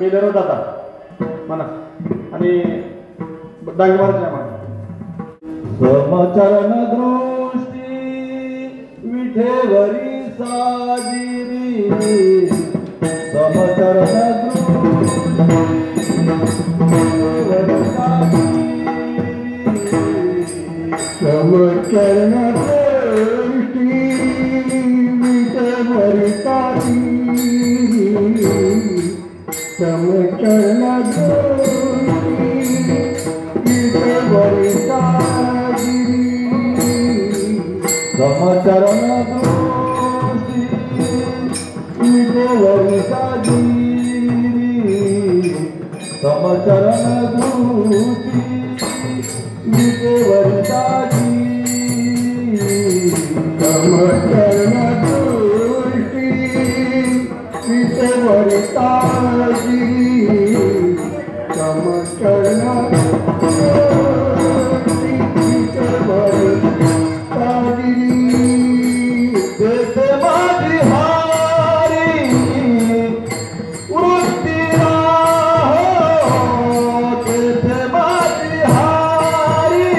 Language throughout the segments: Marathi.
केल्यावर जातात म्हणा आणि डांगे मारायचे म्हणा. समचरण दृष्टी विठेवरी साजिरी समचरण समचरण दृष्टी विठेवरी साजिरी समचरण दृष्टी विठेवरी साजिरी समचरण दृष्टी विठेवरी साजिरी समचरण दृष्टी विठेवरी साजिरी समचरण दृष्टी विठेवरी साजिरी समचरण दृष्टी विठेवरी साजिरी देते माझी हारी वृत्तीला हो देते माझी हारी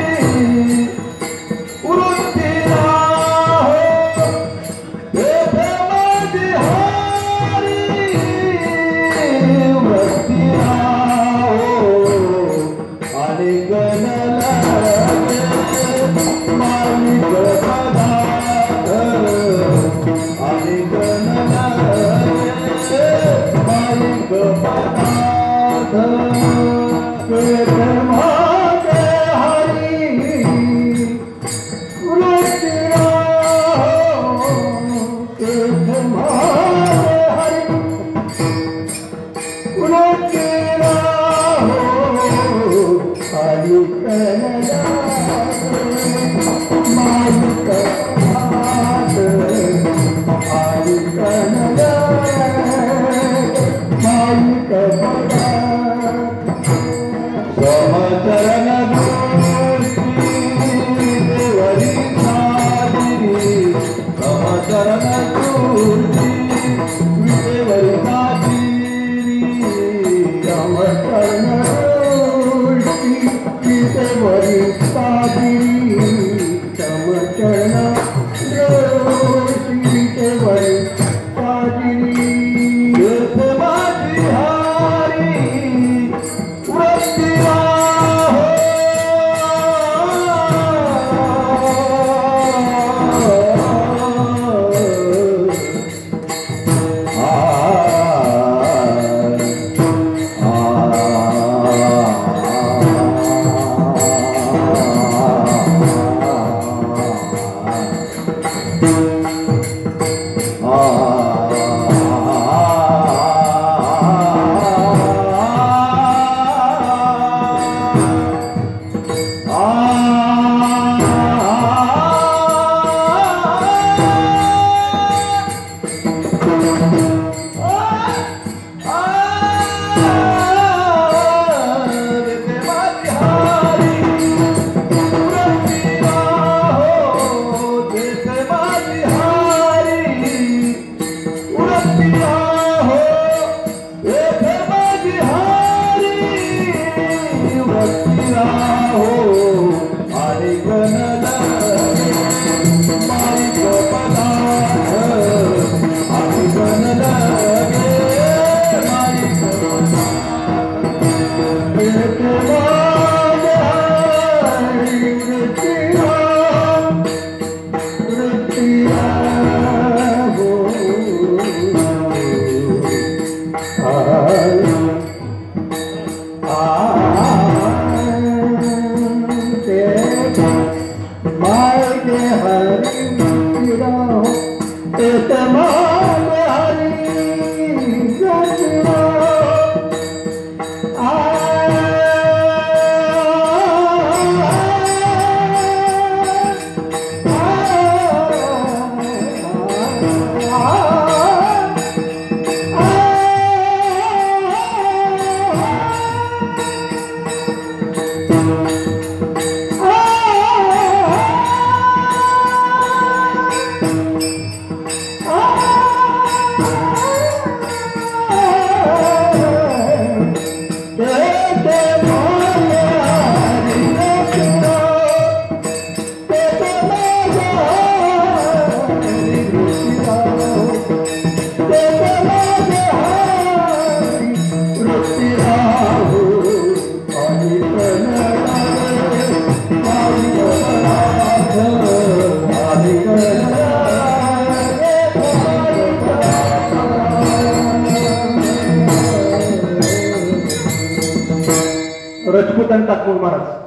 वृत्तीला हो देते माझी हारी वृत्तीला हो आणि गणला मालिक पदार्थ आणि गणना मालिक पदार्थ माझे हरी वृत्तीला माझे हरी वृत्तीला हरी कनला मालिक पदार्थ हरी कनला मालिक पदार्थ समचरण दृष्टी विठेवरी साजिरी समचरण दृष्टी विठेवरी साजिरी समचरण दृष्टी विठेवरी साजिरी समचरण दृष्टी विठेवरी साजिरी देते माझी हारी वृत्तीला टाक मग महाराज.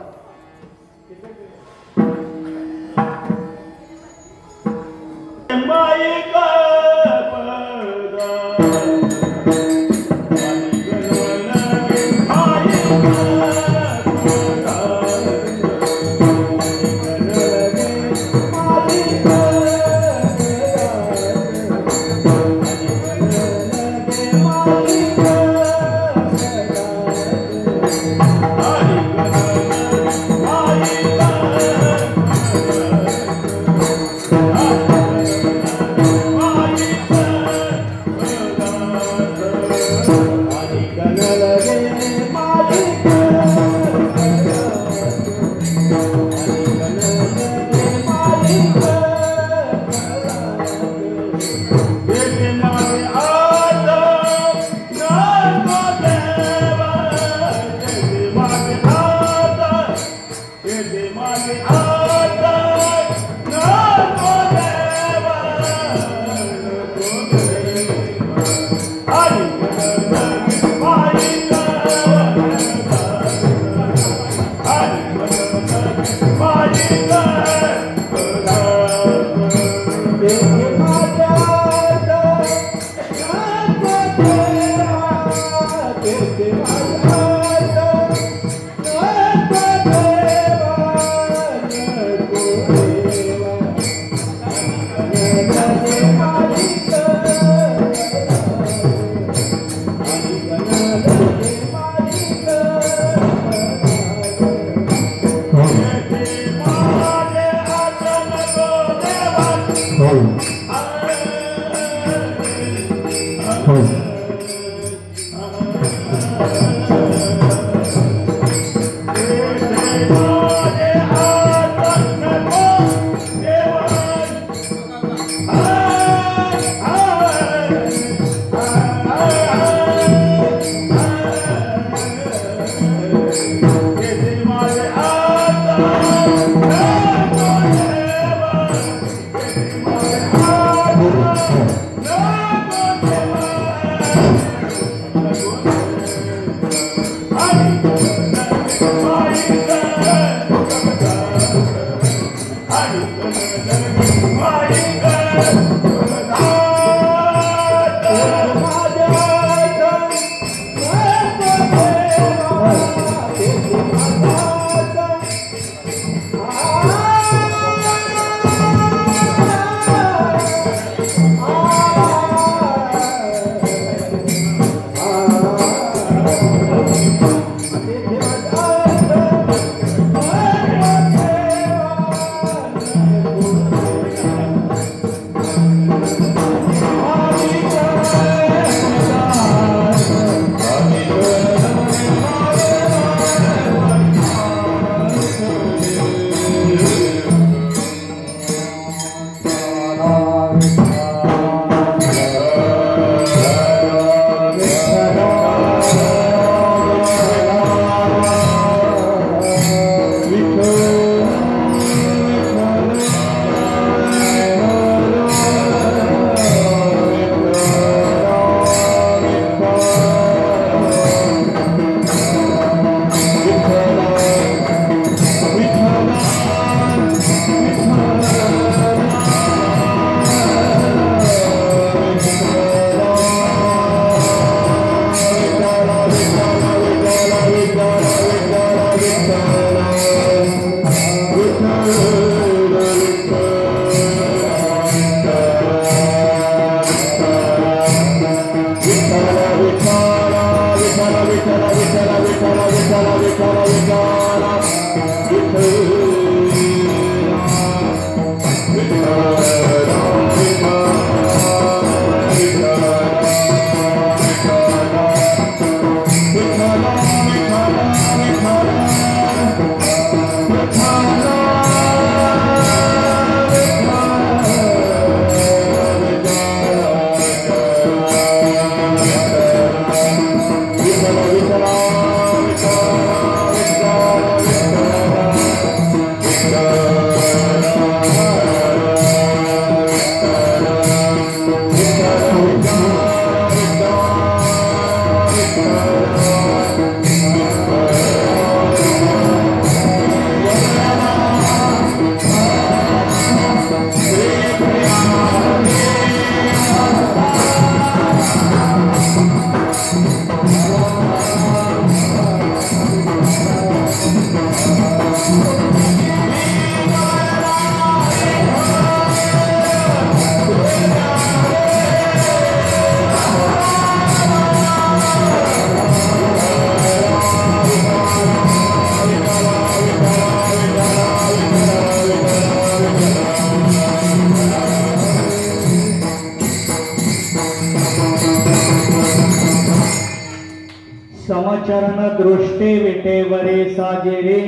रामचरण दृष्टे विटेवरे साजेरे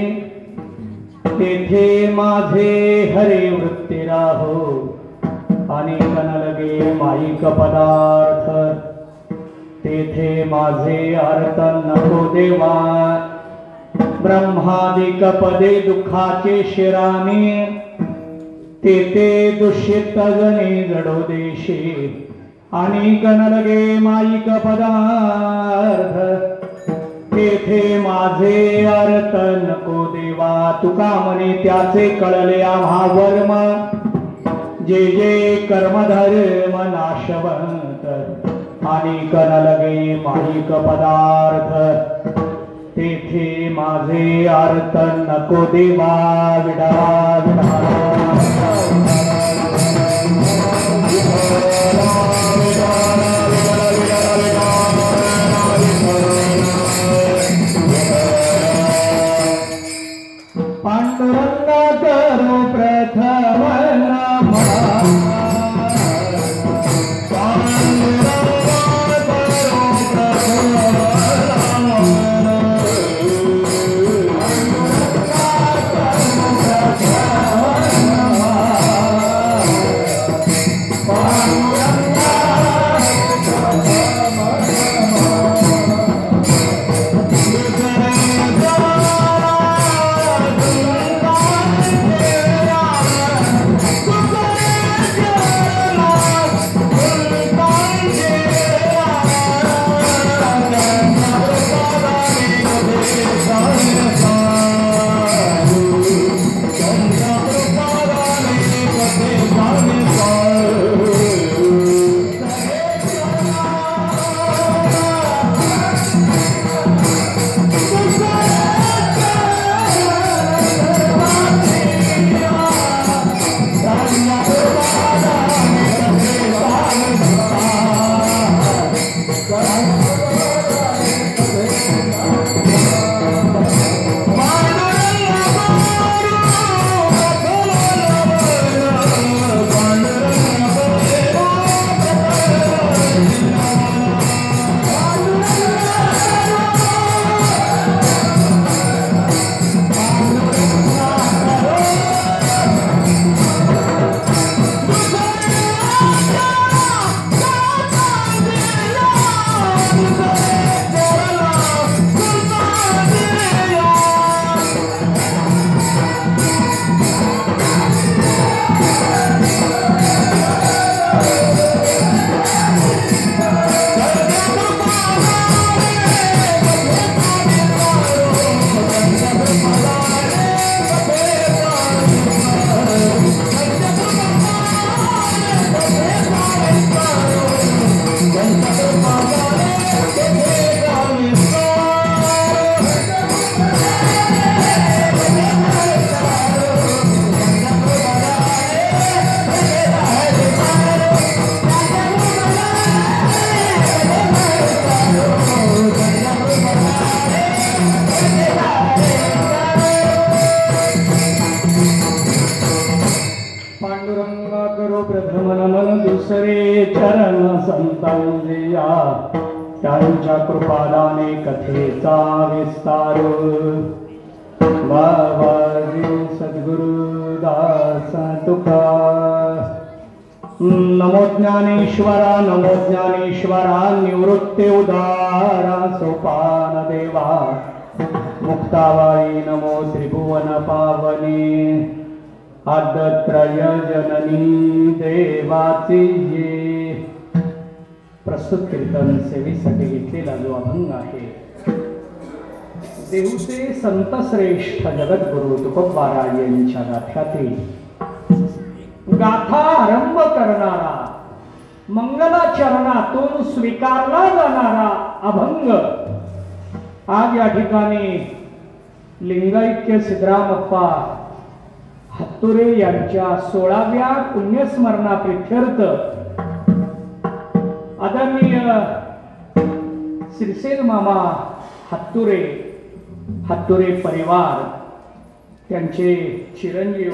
तेथे माझे हरे वृत्ती राहो आणि कनलगे माईक पदार्थ तेथे माझे अर्थ नको देवा ब्रह्मादिक पदे दुःखाचे शिराने तेथे दूषित जने जडो देशे आणि कनलगे माईक पदार्थ तेथे माझे अर्थ नको देवा तुका म्हणे त्याचे कळले आम्हा वर्म जे जे कर्म धर्म नाशवंत आणि कनलगे माईक पदार्थ तेथे माझे अर्थ नको देवा विडा पांडुरंगा करो प्रथम नमा दुसरे चरण संतांजिया त्यांच्या कृपादाने कथेचा विस्तार बाबाजी सद्गुरु दास तुका नमो ज्ञानेश्वरा निवृत्ते उदारा सोपान देवा मुक्ताबाई नमो त्रिभुवन पावनी आद्यत्रय जननी देवाची ये प्रस्तुत कीर्तन सेवेसाठी घेतलेला जो अभंग आहे देहूचे संत श्रेष्ठ जगद्गुरु तुकोबाराय यांच्या गाथ्यातील गाथा आरंभ करणारा मंगलाचरणातून स्वीकारला जाणारा अभंग आज या ठिकाणी लिंगायक्य सिद्धरामप्पा हत्तुरे यांच्या 16व्या पुण्यस्मरणाप्रित्यर्थ आदरणीय श्रीसेन मामा हत्तुरे परिवार त्यांचे चिरंजीव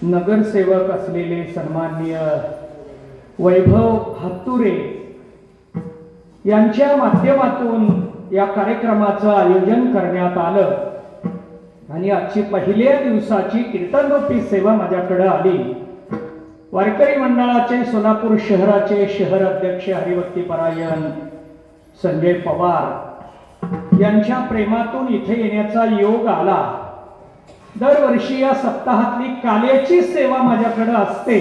नगरसेवक असलेले सन्माननीय वैभव हत्तुरे यांच्या माध्यमातून या कार्यक्रमाचं आयोजन करण्यात आलं आणि आजची पहिल्या दिवसाची कीर्तनरूपी सेवा माझ्याकडे आली. वारकरी मंडळाचे सोलापूर शहराचे शहर अध्यक्ष हरिभक्तीपरायण संजय पवार यांच्या प्रेमातून इथे येण्याचा योग आला. दरवर्षी या सप्ताहातली काल्याची सेवा माझ्याकडे असते,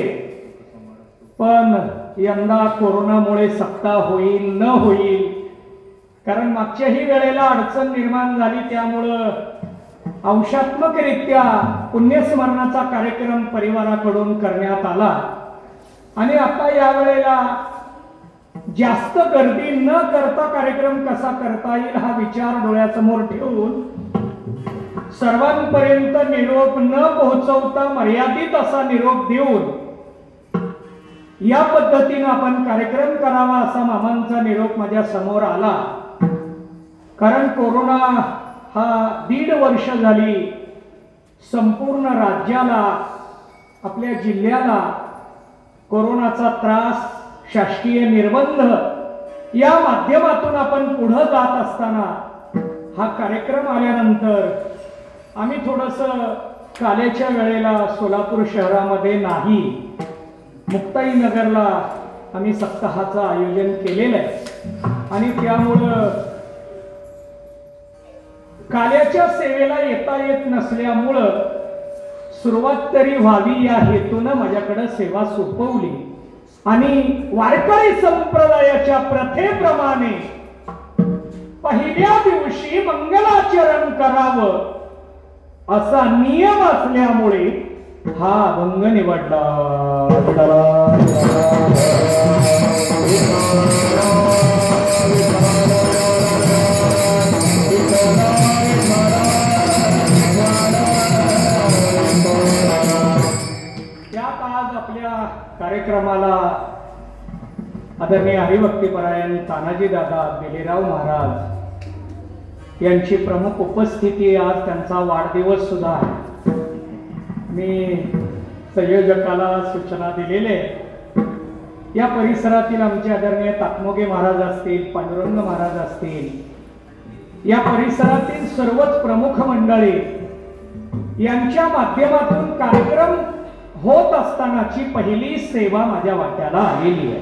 पण यंदा कोरोनामुळे सप्ताह होईल न होईल, कारण मागच्याही वेळेला अडचण निर्माण झाली, त्यामुळं अंशात्मकरित्या पुण्यस्मरणाचा कार्यक्रम परिवाराकडून करण्यात आला. आणि आता यावेळेला जास्त गर्दी न करता कार्यक्रम कसा करता येईल हा विचार डोळ्यासमोर ठेवून सर्वांपर्यंत निरोप न पोहोचवता मर्यादित असा निरोप देऊन या पद्धतीने आपण कार्यक्रम करावा असा मामांचा निरोप माझ्या समोर आला. कारण कोरोना हा 1.5 वर्ष झाली संपूर्ण राज्याला, आपल्या जिल्ह्याला कोरोनाचा त्रास, शासकीय निर्बंध या माध्यमातून आपण पुढे जात असताना हा कार्यक्रम आल्यानंतर आम्ही थोडंसं काल्याच्या वेळेला सोलापूर शहरामध्ये नाही, मुक्ताईनगरला आम्ही सप्ताहाचं आयोजन केलेलं आहे. आणि त्यामुळं काल्याच्या सेवेला येता येत नसल्यामुळं सुरुवात तरी व्हावी या हेतून माझ्याकडे सेवा सोपवली. आणि वारकरी संप्रदायाच्या प्रथेप्रमाणे पहिल्या दिवशी मंगलाचरण करावं असा नियम असल्यामुळे हा अभंग निवडला. त्यात आज आपल्या कार्यक्रमाला आदरणीय हरिभक्तीपरायण तानाजी दादा बेलेराव महाराज यांची प्रमुख उपस्थिती, आज त्यांचा वाढदिवस सुद्धा आहे. मी संयोजकाला सूचना दिलेले या परिसरातील आमचे आदरणीय ताकमोगे महाराज असतील, पांडुरंग महाराज असतील, या परिसरातील सर्वच प्रमुख मंडळी यांच्या माध्यमातून कार्यक्रम होत असतानाची पहिली सेवा माझ्या वाट्याला आलेली आहे.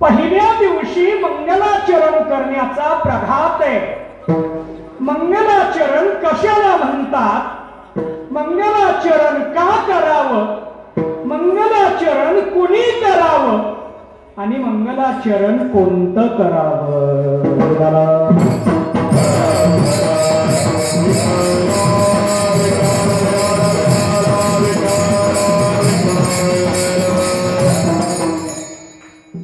पहिल्या दिवशी मंगलाचरण करण्याचा प्रघात आहे. मंगलाचरण कशाला म्हणतात, मंगलाचरण का करावं, मंगलाचरण कुणी करावं आणि मंगलाचरण कोणतं करावं.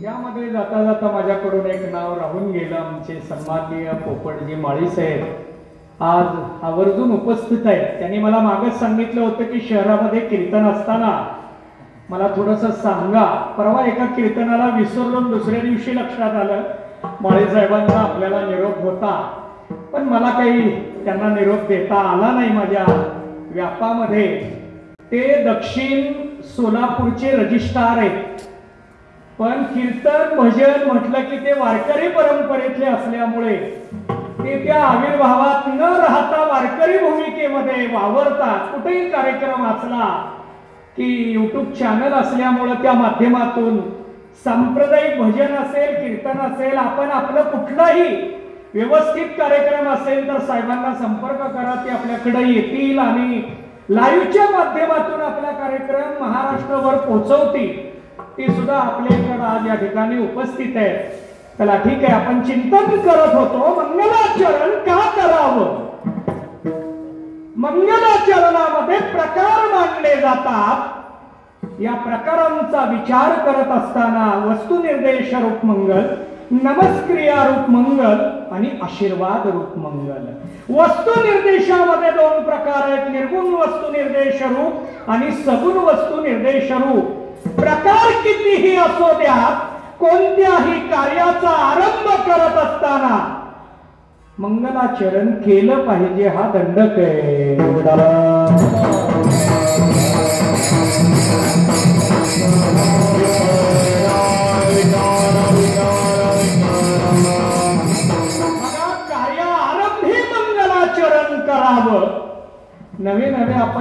यामध्ये जाता जाता माझ्याकडून एक नाव राहून गेलं. आमचे सन्माननीय पोपटजी माळी साहेब आज आवर्जून उपस्थित आहेत. त्यांनी मला मागच सांगितलं होतं की शहरामध्ये कीर्तन असताना मला थोडंसं सांगा. परवा एका कीर्तनाला विसरलो, दुसऱ्या दिवशी लक्षात आलं माळी साहेबांचा आपल्याला निरोप होता, पण मला काही त्यांना निरोप देता आला नाही माझ्या व्यापामध्ये. ते दक्षिण सोलापूरचे रजिस्ट्रार आहेत, पण कीर्तन भजन म्हटलं की ते वारकरी परंपरेतले असल्यामुळे ते त्या आविर्भावात न राहता वारकरी भूमिकेमध्ये वावरतात. कुठेही कार्यक्रम असला की युट्यूब चॅनल असल्यामुळे त्या माध्यमातून सांप्रदायिक भजन असेल, कीर्तन असेल, आपण आपलं कुठलाही व्यवस्थित कार्यक्रम असेल तर साहेबांना संपर्क करा, ते आपल्याकडे येतील आणि लाईव्हच्या माध्यमातून आपला कार्यक्रम महाराष्ट्रभर पोहोचवतील. ती सुद्धा आपल्याकडे आज या ठिकाणी उपस्थित आहे. चला ठीक आहे, आपण चिंतन करत होतो मंगलाचरण का करावं. मंगलाचरणामध्ये प्रकार मानले जातात. या प्रकारांचा विचार करत असताना वस्तुनिर्देश रूप मंगल, नमस्क्रिया रूप मंगल आणि आशीर्वाद रूप मंगल. वस्तुनिर्देशामध्ये 2 प्रकार आहेत, निर्गुण वस्तुनिर्देश रूप आणि सगुण वस्तुनिर्देश रूप. प्रकार कितीही असो द्या, कोणत्याही कार्याचा आरंभ करत असताना मंगलाचरण केलं पाहिजे हा दंडक आहे.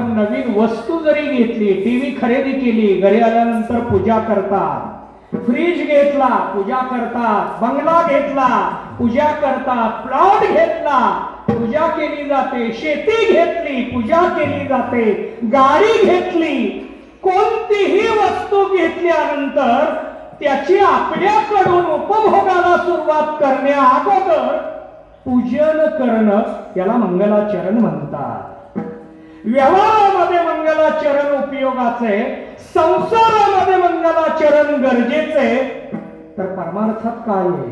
आपण नवीन वस्तू जरी घेतली, टीव्ही खरेदी केली, घरी आल्यानंतर पूजा करतात, फ्रीज घेतला पूजा करतात, बंगला घेतला पूजा करतात, प्लॉट घेतला पूजा केली जाते, शेती घेतली पूजा केली जाते, गाडी घेतली, कोणतीही वस्तू घेतल्यानंतर त्याची आपल्याकडून उपभोगाला सुरुवात करण्या अगोदर पूजन करणं याला मंगलाचरण म्हणतात. व्यवहारामध्ये मंगलाचरण उपयोगाचे, संसारामध्ये मंगलाचरण गरजेचे, तर परमार्थात काय आहे?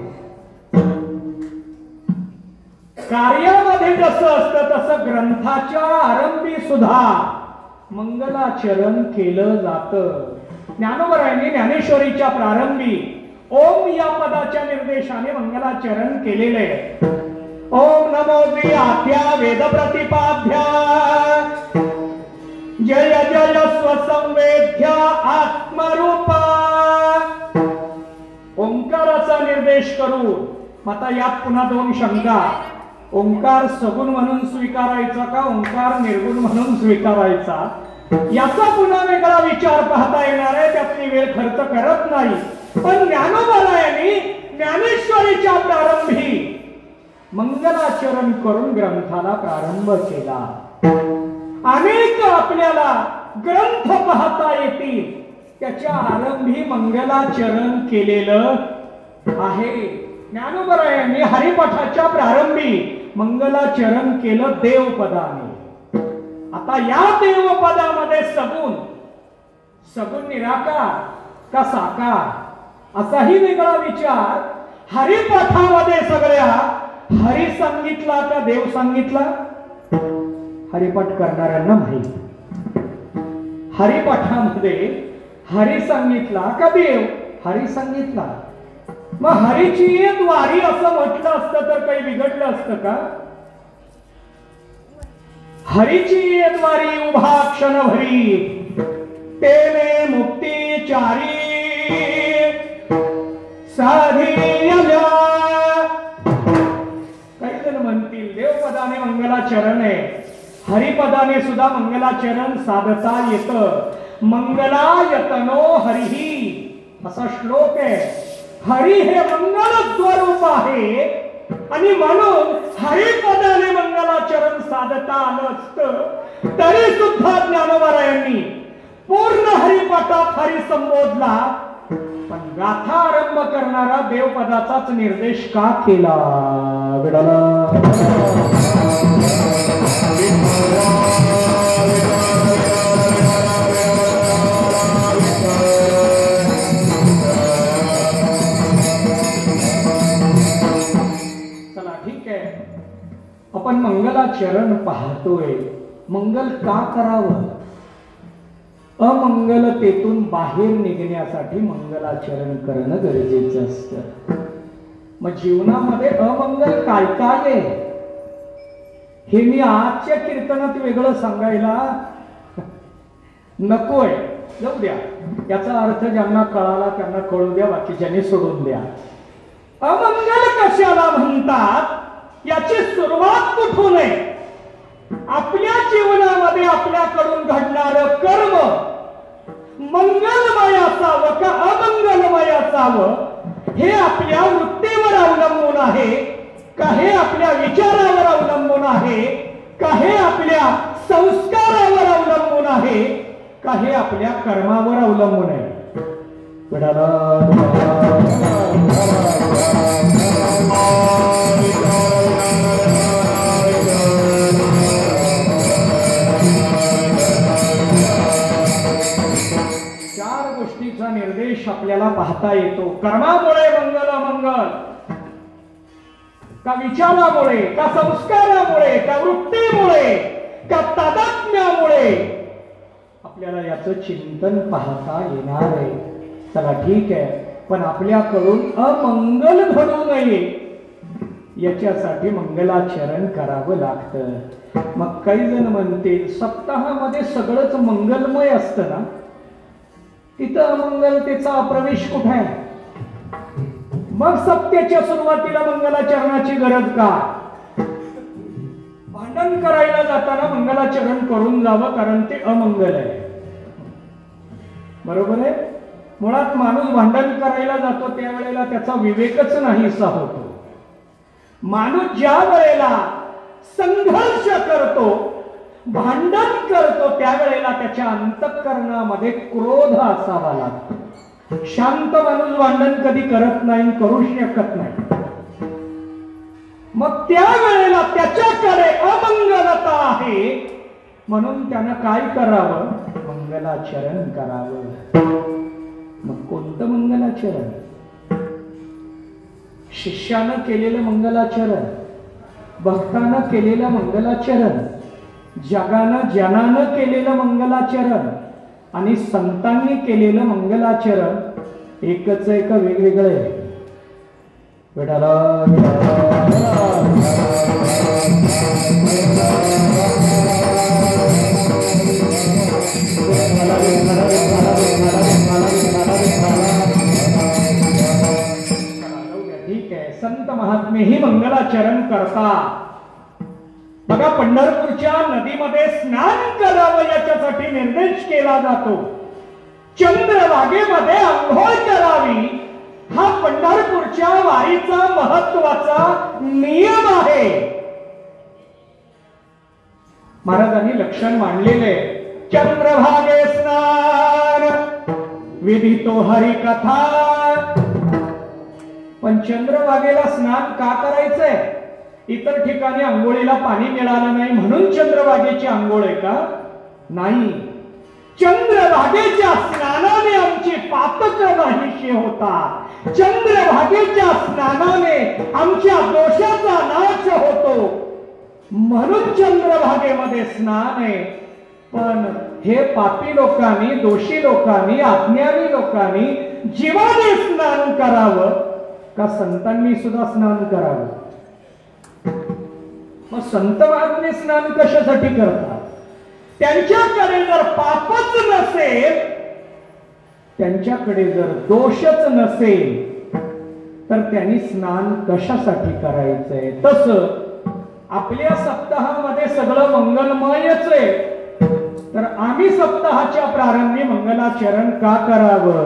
कार्यामध्ये जसं असतं तसं ग्रंथाच्या आरंभी सुद्धा मंगलाचरण केलं जातं. ज्ञानोबरायांनी ज्ञानेश्वरीच्या प्रारंभी ओम या पदाच्या निर्देशाने मंगलाचरण केलेले. ओम नमो द्विआद्या वेद प्रतिपाद्या जय जय स्वसंवेद्या आत्मरूपा. ओंकाराचा निर्देश करून आता यात पुन्हा दोन शंका. ओंकार सगुण म्हणून स्वीकारायचा का ओंकार निर्गुण म्हणून स्वीकारायचा, याचा पुन्हा वेगळा विचार पाहता येणार आहे. त्यातली वेळ खर्च करत नाही. पण ज्ञानोबरायांनी ज्ञानेश्वरीच्या प्रारंभी मंगलाचरण करून ग्रंथाला प्रारंभ केला. अनेक आपल्याला ग्रंथ पाहता येतील त्याच्या आरंभी मंगलाचरण केलेलं आहे. ज्ञानोबरायांनी हरिपाठाच्या प्रारंभी मंगलाचरण केलं देवपदाने. आता या देवपदामध्ये सगुण, सगुण निराकार का साकार असाही वेगळा विचार. हरिपाठामध्ये सगळ्या हरी सांगितला का देव सांगितला? हरिपाठ करणाऱ्यांना माहित. हरिपाठामध्ये हरी सांगितला का देव? हरी सांगितला. मग हरीची एक वारी असं म्हटलं असतं तर काही बिघडलं असतं का? हरीची एक वारी उभा क्षणभरी तेने मुक्ती चारी साधिया. काही जण म्हणतील देवपदाने मंगलाचरण आहे, हरिपदाने सुद्धा मंगलाचरण साधता येतं. मंगलायतनो हरिही असा श्लोक आहे. हरी हे मंगल स्वरूप आहे आणि म्हणून हरिपदाने मंगलाचरण साधता आलं असतं तरी सुद्धा ज्ञानोबरायांनी पूर्ण हरिपाठात हरी संबोधला. पण गाथा आरंभ करणारा देवपदाचाच निर्देश का केला? चला ठीक आहे, आपण मंगलाचरण पाहतोय. मंगल का करावं? अमंगलतेतून बाहेर निघण्यासाठी मंगलाचरण करणं गरजेचं असतं. मग जीवनामध्ये अमंगल काय काय आहे हे मी आजच्या कीर्तनात वेगळं सांगायला नकोय. जाऊ द्या, याचा अर्थ ज्यांना कळाला त्यांना कळू द्या, बाकीच्यांनी सोडून द्या. अमंगल कशाला म्हणतात याची सुरुवात कुठून आहे? आपल्या जीवनामध्ये आपल्याकडून घडणारं कर्म मंगलमय असावं का अमंगलमय असावं हे आपल्या वृत्तीवर अवलंबून आहे का हे आपल्या विचारावर अवलंबून आहे का हे आपल्या संस्कारावर अवलंबून आहे का हे आपल्या कर्मावर अवलंबून आहे? चार गोष्टीचा निर्देश आपल्याला पाहता येतो. कर्मामुळे मंगल अमंगल, का विचारामुळे, का संस्कारामुळे, का वृत्तीमुळे, का तादात्म्यामुळे आपल्याला याचं चिंतन पाहता येणार आहे. चला ठीक आहे, पण आपल्याकडून अमंगल घडू नये याच्यासाठी मंगलाचरण करावं लागतं. मग काही जण म्हणतील सप्ताहामध्ये सगळंच मंगलमय असतं ना, तिथं अमंगलतेचा प्रवेश कुठे आहे? मग सप्त्याच्या सुरुवातीला मंगलाचरणाची गरज का? भांडण करायला जाताना मंगलाचरण करून जावं, कारण ते अमंगल आहे. बरोबर आहे. मुळात माणूस भांडण करायला जातो त्यावेळेला त्याचा विवेकच नाहीसा होतो. माणूस ज्या वेळेला संघर्ष करतो, भांडण करतो, त्यावेळेला त्याच्या अंतःकरणामध्ये क्रोध असावा लागतो. शांत माणूस भांडण कधी करत नाही, करू शकत नाही. मग त्यावेळेला त्याच्याकडे अमंगलता आहे, म्हणून त्यानं काय करावं? मंगलाचरण करावं. मग कोणतं मंगलाचरण? शिष्यानं केलेलं मंगलाचरण, भक्तानं केलेलं मंगलाचरण, जगानं जनानं केलेलं मंगलाचरण आणि संतांनी केलेलं मंगलाचरण एकच आहे का वेगवेगळं आहे? विठाला ठीक आहे. संत महात्मे ही मंगलाचरण करतात. बघा, पंढरपूरच्या नदीमध्ये स्नान करावं याच्यासाठी निर्देश केला जातो. चंद्रभागेमध्ये आंघोळ करावी हा पंढरपूरच्या वारीचा महत्वाचा नियम आहे. महाराजांनी लक्षण मांडलेले. चंद्रभागे स्नान विधितो हरिकथा. पण चंद्रभागेला स्नान का करायचंय? इतर ठिकाणी आंघोळीला पाणी मिळालं नाही म्हणून चंद्रभागेची आंघोळ आहे का? नाही. चंद्रभागेच्या स्नानाने आमची पातक नाहीशी होतात. चंद्रभागेच्या स्नानाने आमच्या दोषाचा नाश होतो, म्हणून चंद्रभागेमध्ये स्नान आहे. पण हे पापी लोकांनी, दोषी लोकांनी, अज्ञानी लोकांनी जीवाने स्नान करावं का संतांनी सुद्धा स्नान करावं? मग संत महात्मे स्नान कशासाठी करतात? त्यांच्याकडे जर पापच नसेल, त्यांच्याकडे जर दोषच नसेल, तर त्यांनी स्नान कशासाठी करायचंय? तसं आपल्या सप्ताहामध्ये सगळं मंगलमयच आहे, तर आम्ही सप्ताहाच्या प्रारंभी मंगलाचरण का करावं?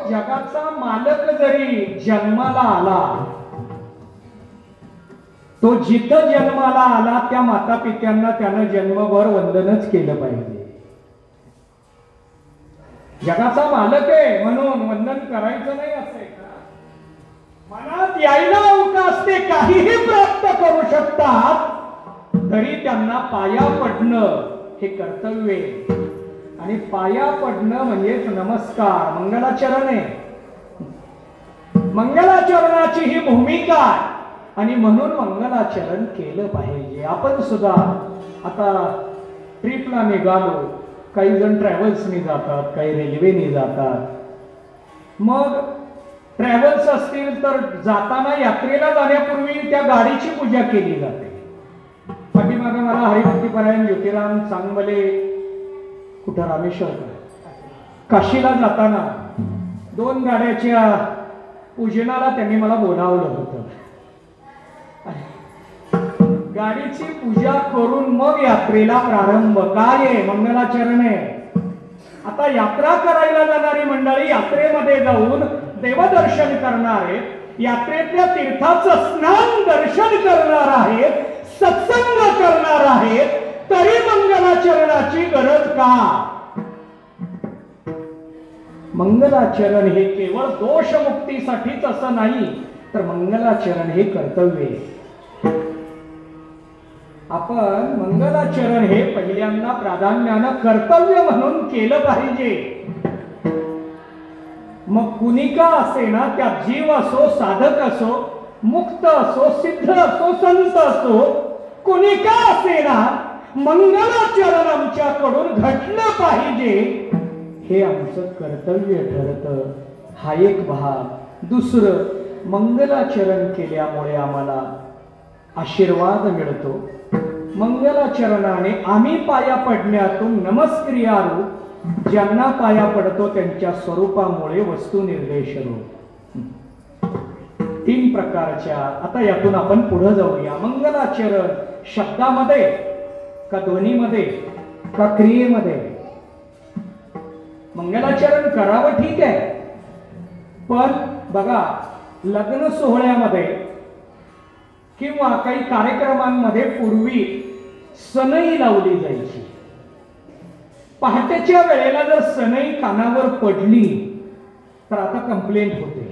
जगाचा मालक जरी जन्माला आला, तो जिथं जन्माला आला त्या माता पित्यांना त्यानं जन्मभर वंदनच केलं पाहिजे. जगाचा मालक आहे म्हणून वंदन करायचं नाही असे का? मनात यायला अवकाश ते काहीही प्राप्त करू शकतात, तरी त्यांना पाया पडणं हे कर्तव्य आहे. आणि पाया पडणं म्हणजेच नमस्कार, मंगलाचरण आहे. मंगलाचरणाची ही भूमिका आहे आणि म्हणून मंगलाचरण केलं पाहिजे. आपण सुद्धा आता ट्रिपला निघालो, काही जण ट्रॅव्हल्सनी जातात, काही रेल्वेनी जातात. मग ट्रॅव्हल्स असतील तर जाताना यात्रेला जाण्यापूर्वी त्या गाडीची पूजा केली जाते. पाठीमागे मला हरिभक्तीपरायण ज्योतिराम चांगले कुठं रामेश्वर काशीला जाताना 2 गाड्याच्या पूजनाला त्यांनी मला बोलावलं होतं. गाडीची पूजा करून मग यात्रेला प्रारंभ. काय आहे? मंगलाचरण आहे. आता यात्रा करायला जाणारी मंडळी यात्रेमध्ये जाऊन देवदर्शन करणार आहेत, यात्रेतल्या तीर्थाचं स्नान दर्शन करणार आहेत, सत्संग करणार आहेत, तरी मंगलाचरणाची गरज का? मंगलाचरण हे केवळ दोषमुक्तीसाठीच असं नाही, तर मंगलाचरण हे कर्तव्य आहे. आपण मंगलाचरण हे पहिल्यांदा प्राधान्यानं कर्तव्य म्हणून केलं पाहिजे. मग कुणी का असे ना, त्या जीव असो, साधक असो, मुक्त असो, सिद्ध असो, संत असो, कुणी का असे ना, मंगलाचरण आमच्याकडून घडलं पाहिजे, हे आमचं कर्तव्य ठरतं. हा एक भाग. दुसरं, मंगलाचरण केल्यामुळे आम्हाला आशीर्वाद मिळतो. मंगलाचरणाने आम्ही पाया पडण्यातून नमस्क्रियारू ज्यांना पाया पडतो त्यांच्या स्वरूपामुळे वस्तू निर्देश रूप. 3 प्रकारच्या. आता यातून आपण पुढे जाऊया. मंगलाचरण शब्दामध्ये का ध्वनीमध्ये का क्रियेमध्ये? मंगलाचरण करावं ठीक आहे, पण बघा लग्न सोहळ्यामध्ये किंवा काही कार्यक्रमांमध्ये पूर्वी सनई लावली जायची. पहाटेच्या वेळेला जर सनई कानावर पडली तर आता कंप्लेंट होते.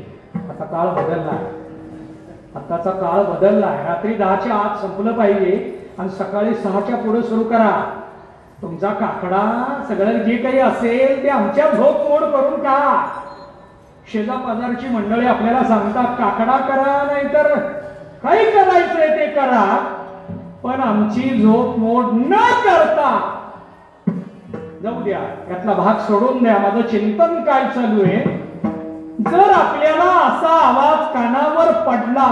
आता काळ बदललाय, आताचा काळ बदललाय. रात्री 10च्या आत संपलं पाहिजे आणि सकाळी 6च्या पुढे सुरू करा. तुमचा काकडा सगळं जे काही असेल ते आमच्या झोप मोड करून का. शेजा पाजारची मंडळी आपल्याला सांगतात काकडा करा, नाहीतर काही करायचंय ते करा, पण आमची झोप मोड न करता जाऊ द्या. यातला भाग सोडून द्या. माझं चिंतन काय चालू आहे? जर आपल्याला असा आवाज कानावर पडला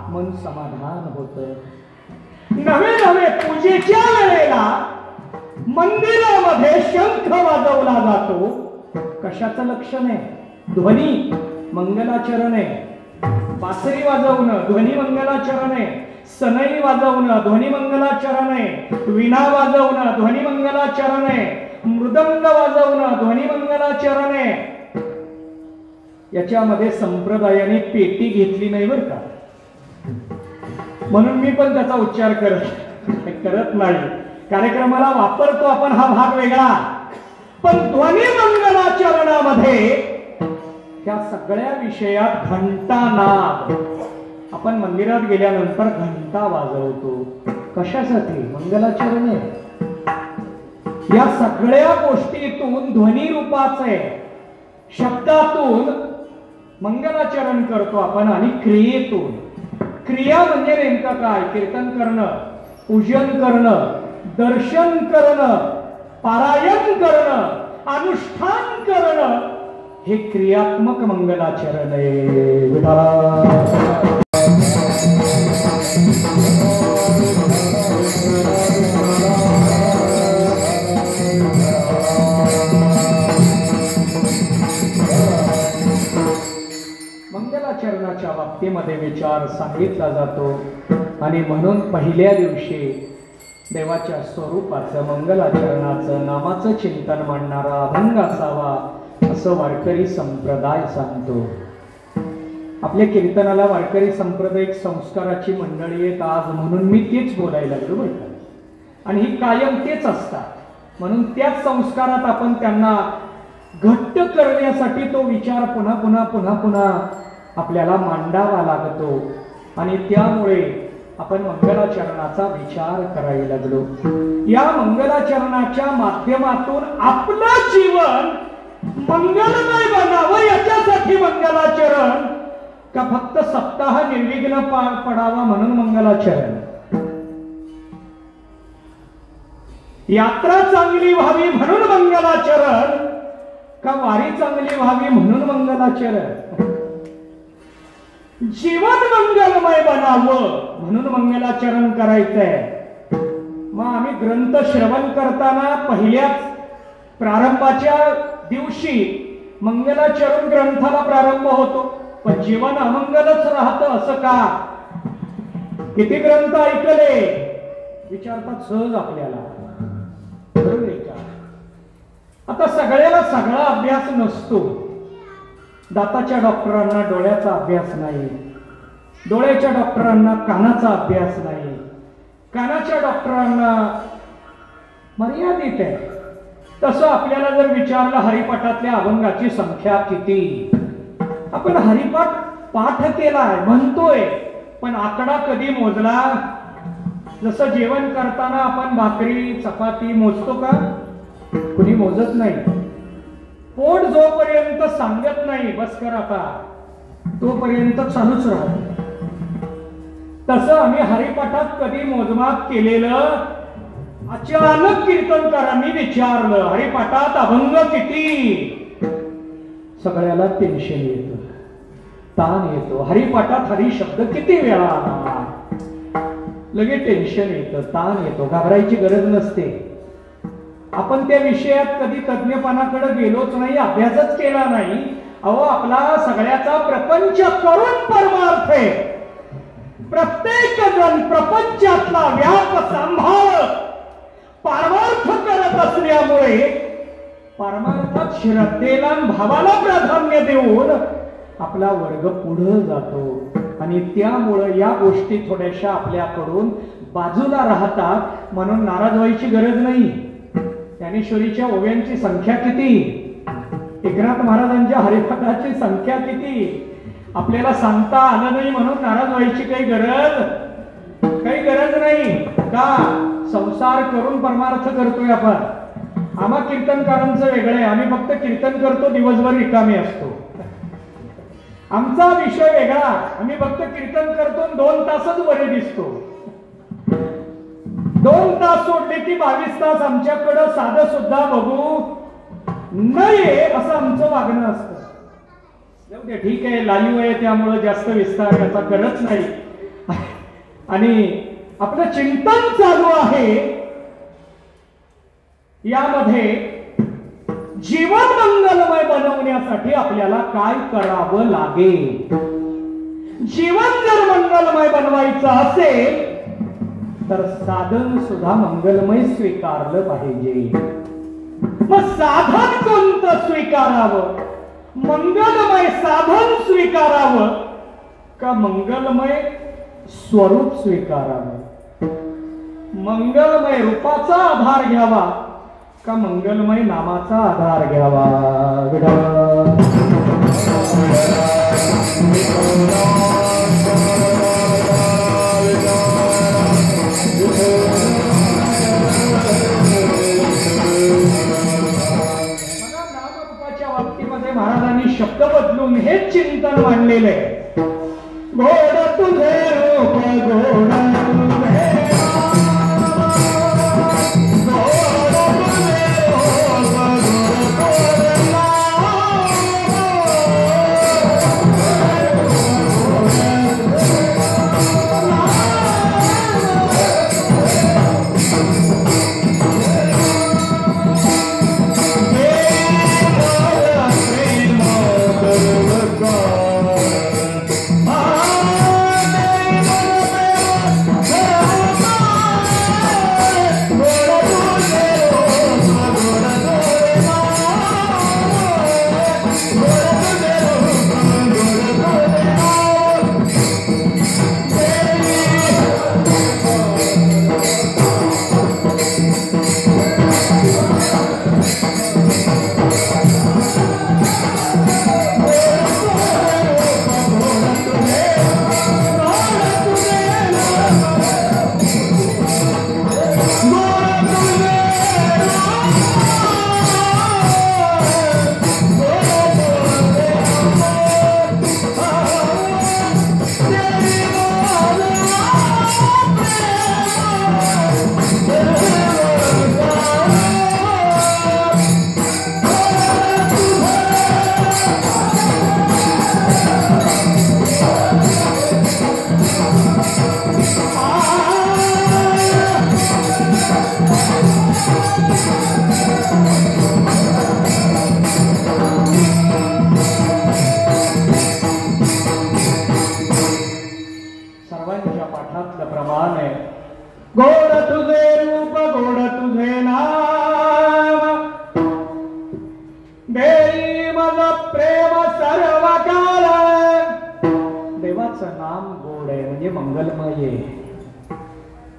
मन समाधान होत. नवे नवे पूजेच्या वेळेला मंदिरामध्ये शंख वाजवला जातो. कशाचं लक्षण आहे? ध्वनी मंगलाचरण आहे. बासरी वाजवणं ध्वनी मंगलाचरण आहे. सनई वाजवणं ध्वनी मंगलाचरण आहे. विणा वाजवणं ध्वनी मंगलाचरण आहे. मृदंग वाजवणं ध्वनी मंगलाचरण आहे. याच्यामध्ये संप्रदायाने पेटी घेतली नाही बरं का, म्हणून मी पण त्याचा उच्चार करत नाही. कार्यक्रमाला वापरतो आपण हा भाग वेगळा, पण ध्वनी मंगलाचरणामध्ये त्या सगळ्या विषयात घंटानाद. आपण मंदिरात गेल्यानंतर घंटा वाजवतो. कशासाठी? मंगलाचरण आहे. या सगळ्या गोष्टीतून ध्वनी रूपाचे शब्दातून मंगलाचरण करतो आपण. आणि क्रियेतून, क्रिया म्हणजे नेमकं काय? कीर्तन करणं, पूजन करणं, दर्शन करणं, पारायण करणं, अनुष्ठान करणं, हे क्रियात्मक मंगलाचरण आहे. विठ्ठला मंगलाचरणाच्या बाबतीमध्ये विचार सांगितला जातो. आणि म्हणून पहिल्या दिवशी देवाच्या स्वरूपाचं मंगलाचरणाचं नामाचं चिंतन मांडणारा अभंग असावा असं वारकरी संप्रदाय सांगतो. आपल्या कीर्तनाला वारकरी संप्रदायिक संस्काराची मंडळी आहेत आज, म्हणून मी तेच बोलायला लागलो बरं का. आणि ही कायम तेच असतात, म्हणून त्याच संस्कारात आपण त्यांना घट्ट करण्यासाठी तो विचार पुन्हा पुन्हा पुन्हा पुन्हा आपल्याला मांडावा लागतो. आणि त्यामुळे आपण मंगलाचरणाचा विचार करायला लागलो. या मंगलाचरणाच्या माध्यमातून आपलं जीवन मंगलमय बनावं याच्यासाठी मंगलाचरण, का फक्त सप्ताह निर्विघ्न पार पडावा म्हणून मंगलाचरण? यात्रा चांगली व्हावी म्हणून मंगलाचरण, का वारी चांगली व्हावी म्हणून मंगलाचरण? जीवन मंगलमय बनावं म्हणून मंगलाचरण करायचंय. मग आम्ही ग्रंथ श्रवण करताना पहिल्याच प्रारंभाच्या दिवशी मंगलाचरण ग्रंथाला प्रारंभ होतो, पण जीवन अमंगलच राहतं असं का? किती ग्रंथ ऐकले विचारतात सहज आपल्याला. बरोबर आहे का? आता सगळ्याला सगळा अभ्यास नसतो. दाताच्या डॉक्टरांना डोळ्याचा अभ्यास नाही, डोळ्याच्या डॉक्टरांना कानाचा अभ्यास नाही, कानाच्या डॉक्टरांना मर्यादित आहे. तसं आपल्याला जर विचारलं हरिपाठातल्या अभंगाची संख्या किती, आपण हरिपाठ केलाय म्हणतोय, पण आकडा कधी मोजला? जसं जेवण करताना आपण भाकरी चपाती मोजतो का? कुणी मोजत नाही. पोट जोपर्यंत सांगत नाही बस कर आता, तोपर्यंत चालूच राहत. तसं आम्ही हरिपाठात कधी मोजमाप केलेलं? अचानक कीर्तनकारांनी विचारलं हरिपाठात अभंग किती? सगळ्याला टेन्शन येतं, ताण येतो. हरिपाठात हरी शब्द किती वेळा आला? लगेच टेन्शन येतं, ताण येतो. घाबरायची गरज नसते. आपण त्या विषयात कधी तज्ञपणाकडे गेलोच नाही, अभ्यासच केला नाही. अहो, आपला सगळ्याचा प्रपंच करून परमार्थ आहे. प्रत्येक जण प्रपंचातला व्याप सांभाळ परमार्थ करत असल्यामुळे परमार्थात श्रद्धेला भावाला प्राधान्य देऊन आपला वर्ग पुढे जातो. आणि त्यामुळं या गोष्टी थोड्याशा आपल्याकडून बाजूला राहतात. म्हणून नाराज व्हायची गरज नाही. ज्ञानेश्वरीच्या ओव्यांची संख्या किती, एकनाथ महाराजांच्या हरिपाठाची संख्या किती, आपल्याला सांगता आलं नाही म्हणून नाराज व्हायची काही गरज नाही. का? संसार करून परमार्थ करतोय आपण. आम्हा कीर्तनकारांचं वेगळं आहे. आम्ही फक्त कीर्तन करतो, दिवसभर रिकामे असतो. आमचा विषय वेगळा. आम्ही फक्त कीर्तन करतो, 2 तासच बरे दिसतो. 2 तास सोडले की 22 तास आमच्याकडं साधं सुद्धा बघू नये असं आमचं वागणं असतं. ठीक आहे, लाईव्ह आहे त्यामुळे जास्त विस्तार याचा करत नाही. आणि आपलं चिंतन चालू आहे. यामध्ये जीवन मंगलमय बनवण्यासाठी आपल्याला काय करावं लागेल. जीवन जर मंगलमय बनवायचं असेल तर साधन सुद्धा मंगलमय स्वीकारलं पाहिजे. मग साधन कोणतं स्वीकारावं? मंगलमय साधन स्वीकारावं का मंगलमय स्वरूप स्वीकारावं? मंगलमय रूपाचा आधार घ्यावा का मंगलमय नामाचा आधार घ्यावा? नामरूपाच्या बाबतीमध्ये महाराजांनी शब्द बदलून हेच चिंतन मांडलेलं आहे. घोड तुझे रूप घोड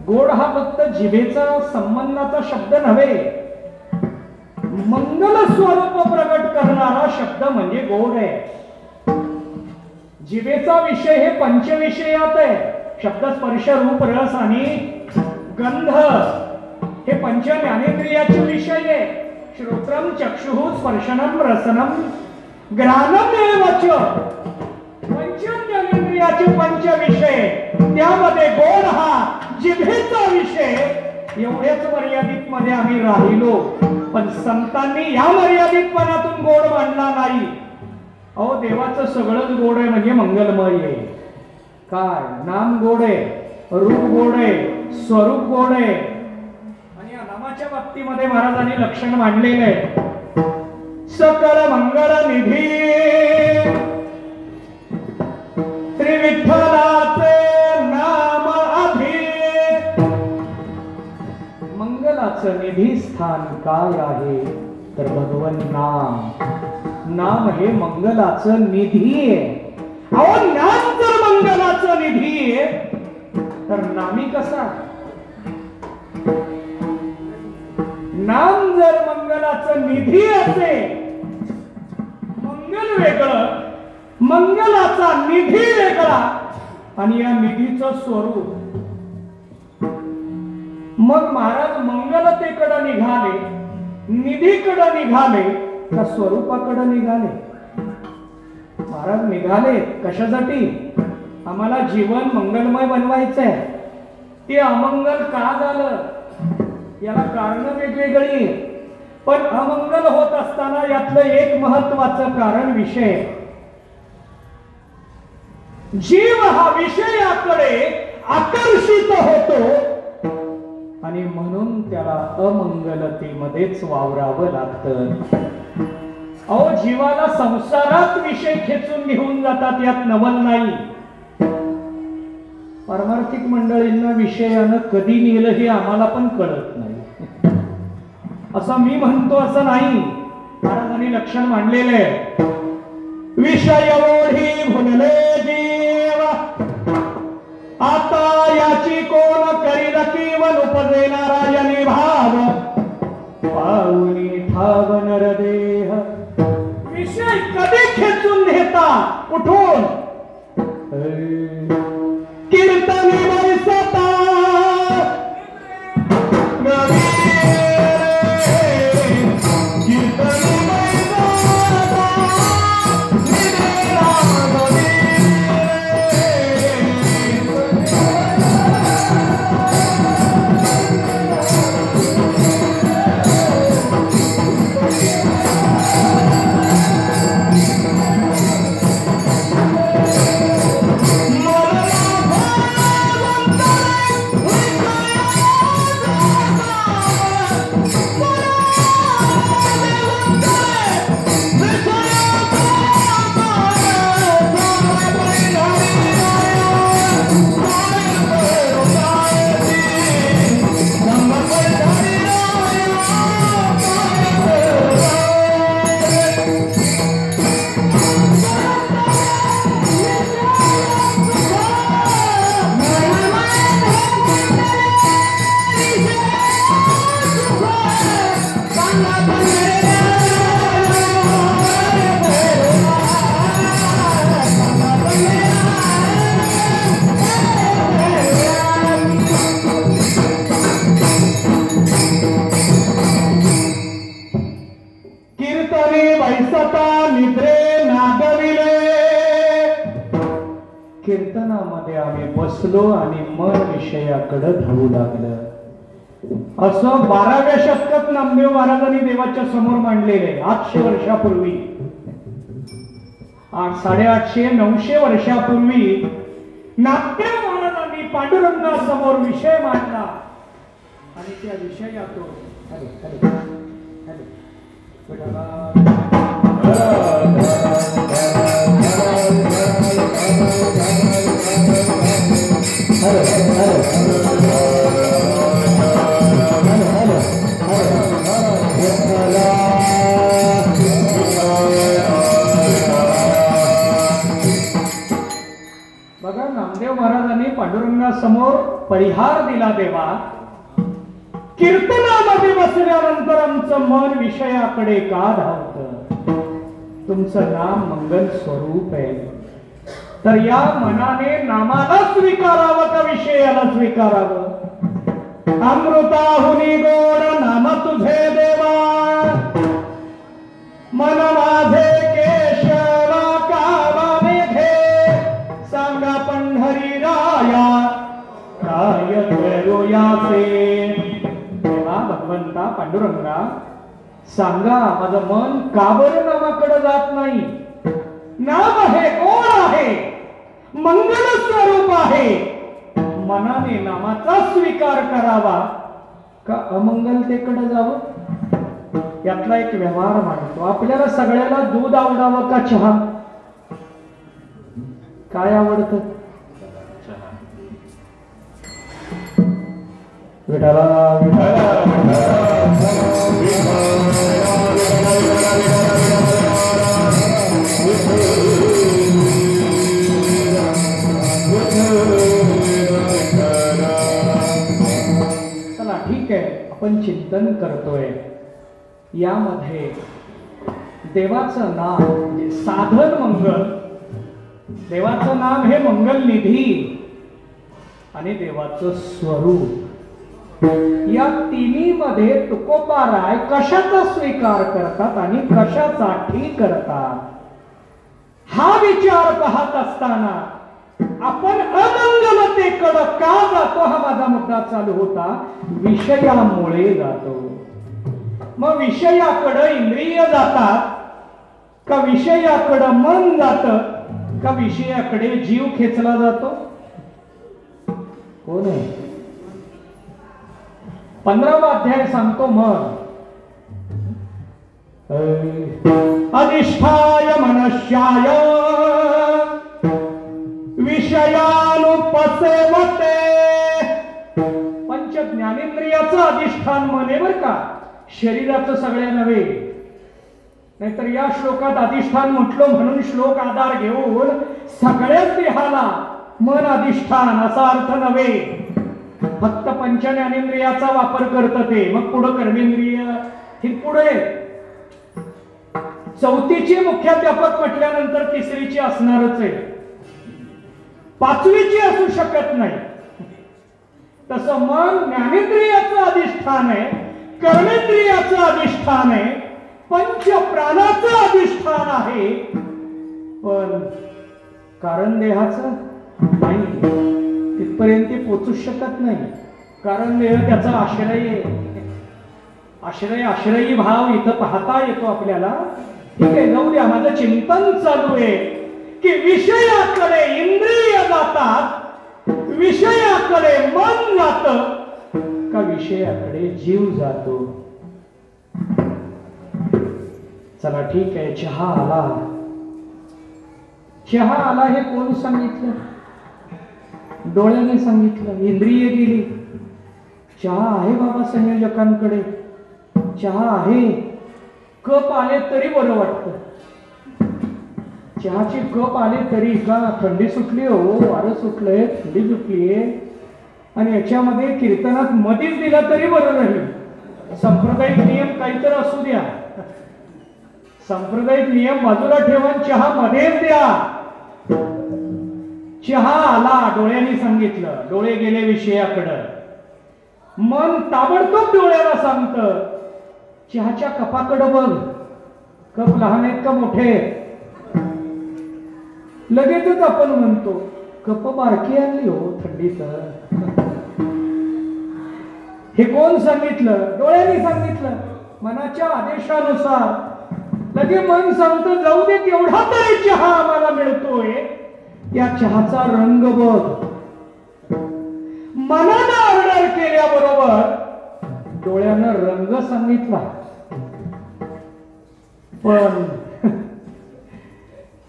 गोड हा फक्त जिभेचा संबंधाचा शब्द नव्हे, मंगल स्वरूप प्रकट करणारा शब्द म्हणजे गोड आहे. जिभेचा विषय हे पंचविषयात आहे. शब्द, स्पर्श, रूप, रस आणि गंध हे पंच ज्ञानेंद्रियाचे विषय आहे. श्रोत्रम, चक्षुः, स्पर्शनम, रसनम, घ्राणम एवच पंच ज्ञानेंद्रियाचे पंच विषय. त्यामध्ये गोड हा जिभेचा विषय. एवढ्याच मर्यादित मध्ये आम्ही राहिलो, पण संतांनी या मर्यादितपणातून गोड मांडला नाही. अहो, देवाचं सगळंच गोड आहे म्हणजे मंगलमय आहे. काय नाम गोड आहे, रूप गोड आहे, स्वरूप गोड आहे. आणि या नामाच्या बाबतीमध्ये महाराजांनी लक्षण मांडलेलं आहे. सकल मंगल निधी श्री विठ्ठलाचे नाम आधी. मंगलाचं निधी स्थान काय आहे तर भगवन नाम. नाम हे मंगलाचं निधी आहे. अहो नाम जर मंगलाचं निधी आहे तर नामी कसा? नाम जर मंगलाचं निधी असेल, मंगल वेगळं, मंगलाचा निधी वेगळा आणि या निधीचं स्वरूप. मग महाराज मंगलतेकडे निघाले, निधीकडे निघाले का स्वरूपाकडे निघाले? महाराज निघाले कशासाठी? आम्हाला जीवन मंगलमय बनवायचंय. ते अमंगल का झालं याला कारण वेगवेगळी, पण अमंगल होत असताना यातलं एक महत्वाचं कारण विषय. जीव हा विषयाकडे आकर्षित होतो आणि म्हणून त्याला अमंगलतेमध्येच वावरावं लागतं. अहो जीवाला संसारात विषय खेचून घेऊन जातात, यात नवल नाही. पारमार्थिक मंडळींना विषयानं कधी नेलं हे आम्हाला पण कळत नाही. असं मी म्हणतो असं नाही, महाराजांनी लक्षण मांडलेलं आहे. विषय ओढी भुलले जीव आता याची कोण करील केवल उपजे नारायणी भाव पाहुनी ठाव नरदेह. विषय कधी खेचून नेता उठून कीर्तनी बरसता कीर्तनामध्ये आम्ही बसलो आणि मन विषयाकडे धावू लागलं. असं 12व्या शतकात नामदेव महाराजांनी देवाच्या समोर मांडलेले 800 वर्षापूर्वी. 850 900 वर्षापूर्वी नामदेव महाराजांनी पांडुरंगासमोर विषय मांडला आणि त्या विषयातून बघा नामदेव महाराजांनी पांडुरंगासमोर परिहार दिला. देवा कीर्तनामध्ये बसल्यानंतर आमचं मन विषयाकडे का धावतं? तुमचं नाम मंगल स्वरूप आहे, तर या मनाने नामाला स्वीकारावं का विषयाला स्वीकारावं? अमृताहुनी गोड नाम तुझे देवा मन माझे केशवा कावाने घे सांगा पंढरी राया काय करूयाचे. देवा भगवंता पांडुरंगा सांगा माझं मन का बरं नामाकडे जात नाही? नाम आहे, कोण आहे? मंगल स्वरूप आहे. मनाने नामाचा स्वीकार करावा का अमंगलतेकडे जावं? यातला एक व्यवहार मांडतो. आपल्याला सगळ्याला दूध आवडावं का चहा? काय आवडतं? विठाला चला ठीक आहे, आपण चिंतन करतोय. यामध्ये देवाचं नाम म्हणजे साधन मंगल, देवाचं नाम हे मंगल निधी आणि देवाचं स्वरूप, या तिन्ही मध्ये तुकोबाराय कशाचा स्वीकार करतात आणि कशासाठी करतात हा विचार पाहत असताना आपण अमंगलतेकडे का जातो हा माझा मुद्दा चालू होता. विषयामुळे जातो. मग विषयाकडे इंद्रिय जातात का विषयाकडे मन जात का विषयाकडे जीव खेचला जातो? कोण आहे? 15वा अध्याय सांगतो. मग अधिष्ठाय मनश्याय विषयानुपसेवते. पंच ज्ञानेंद्रियाचं अधिष्ठान मन आहे बर का, शरीराचं सगळ्या नव्हे. नाहीतर या श्लोकात अधिष्ठान म्हटलं म्हणून श्लोक आधार घेऊन सगळ्याच देहाला मन अधिष्ठान असा अर्थ नव्हे. फक्त पंच ज्ञानेंद्रियाचा वापर करत ते, मग पुढं कर्मेंद्रिय हे पुढे. चौथीची मुख्याध्यापक म्हटल्यानंतर तिसरीची असणारच आहे, पाचवीची असू शकत नाही. तसं मन ज्ञानेंद्रियाचं अधिष्ठान आहे, कर्मेंद्रियाचं अधिष्ठान आहे, पंच प्राणाचं अधिष्ठान आहे, पण कारण देहाचं नाही. तिथपर्यंत ते पोचू शकत नाही. कारण देह त्याचा आश्रय आहे. आश्रयी भाव इथं पाहता येतो आपल्याला. ठीक आहे, जाऊ द्या. माझं चिंतन चालू आहे की विषयाकडे इंद्रिय जातात, विषयाकडे मन जात का विषयाकडे जीव जातो. चला ठीक आहे, चहा आला. चहा आला हे कोण सांगितलं? डोळ्याने सांगितलं. इंद्रिय गेली. चहा आहे बाबा संयोजकांकडे, चहा आहे. कप आले तरी बरं वाटतं. चहाची कप आले तरी का थंडी सुटली हो, वारं सुटलंय, थंडी सुटलीये. आणि याच्यामध्ये कीर्तनात मधीच दिला तरी बरं राहील. सांप्रदायिक नियम काहीतरी असू द्या, सांप्रदायिक नियम बाजूला ठेवून चहा मध्येच द्या. चहा आला, डोळ्यांनी सांगितलं. डोळे गेले विषयाकडं. मन ताबडतोब डोळ्याला सांगतं चहाच्या कपाकडं बघ. कप लहान आहेत का मोठे आहेत? लगेचच आपण म्हणतो कप बारकी आणली हो थंडीत. हे कोण सांगितलं? डोळ्यांनी सांगितलं. मनाच्या आदेशानुसार लगे मन सांगतं जाऊ दे, तेवढा तरी चहा आम्हाला मिळतोय. त्या चहाचा रंग बघ. मनानं ऑर्डर केल्याबरोबर डोळ्यानं रंग सांगितला, पण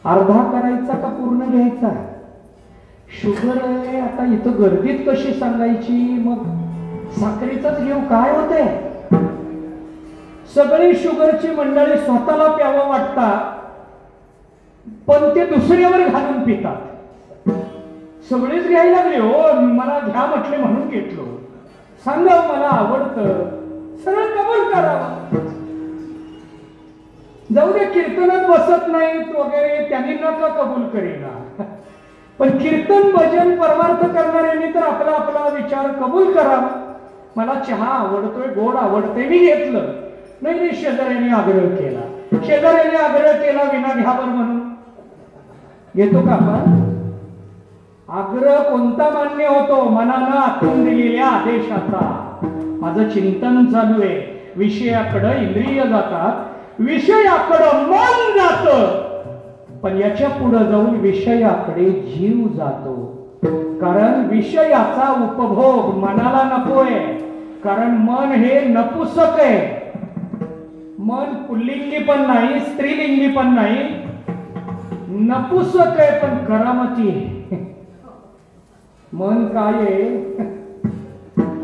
अर्धा करायचा का पूर्ण घ्यायचा? शुगर आहे आता इथं गर्दीत कशी सांगायची? मग साखरेचंच घेऊ काय होते? सगळी शुगरची मंडळी स्वतःला प्यावं वाटतात, पण ते दुसऱ्यावर घालून पितात. सगळेच घ्यायला लागले हो, मला घ्या म्हटले म्हणून घेतलो. सांगा मला आवडतं, सरळ कबूल करावं. जाऊ दे, कीर्तनात बसत नाहीत वगैरे त्यांनी नका कबूल करेना, पण कीर्तन भजन परमार्थ करणाऱ्यांनी तर आपला आपला विचार कबूल करावा. मला चहा आवडतोय, गोड आवडते, मी घेतलं. नाही, शेजाऱ्याने आग्रह केला, शेजाऱ्याने आग्रह केला विना घ्यावर म्हणून घेतो का आपण? आग्रह कोणता मान्य होतो? मनानं आखून दिलेल्या आदेशाचा. माझं चिंतन चालू आहे. विषयाकडे इंद्रिय जातात, विषयाकडे मन जात, पण याच्या पुढे जाऊन विषयाकडे जीव जातो. कारण विषयाचा उपभोग मनाला नकोय. कारण मन हे नपुसक आहे. मन पुल्लिंगी पण नाही, स्त्रीलिंगी पण नाही, नपुसक आहे पण करामती आहे. मन काय आहे,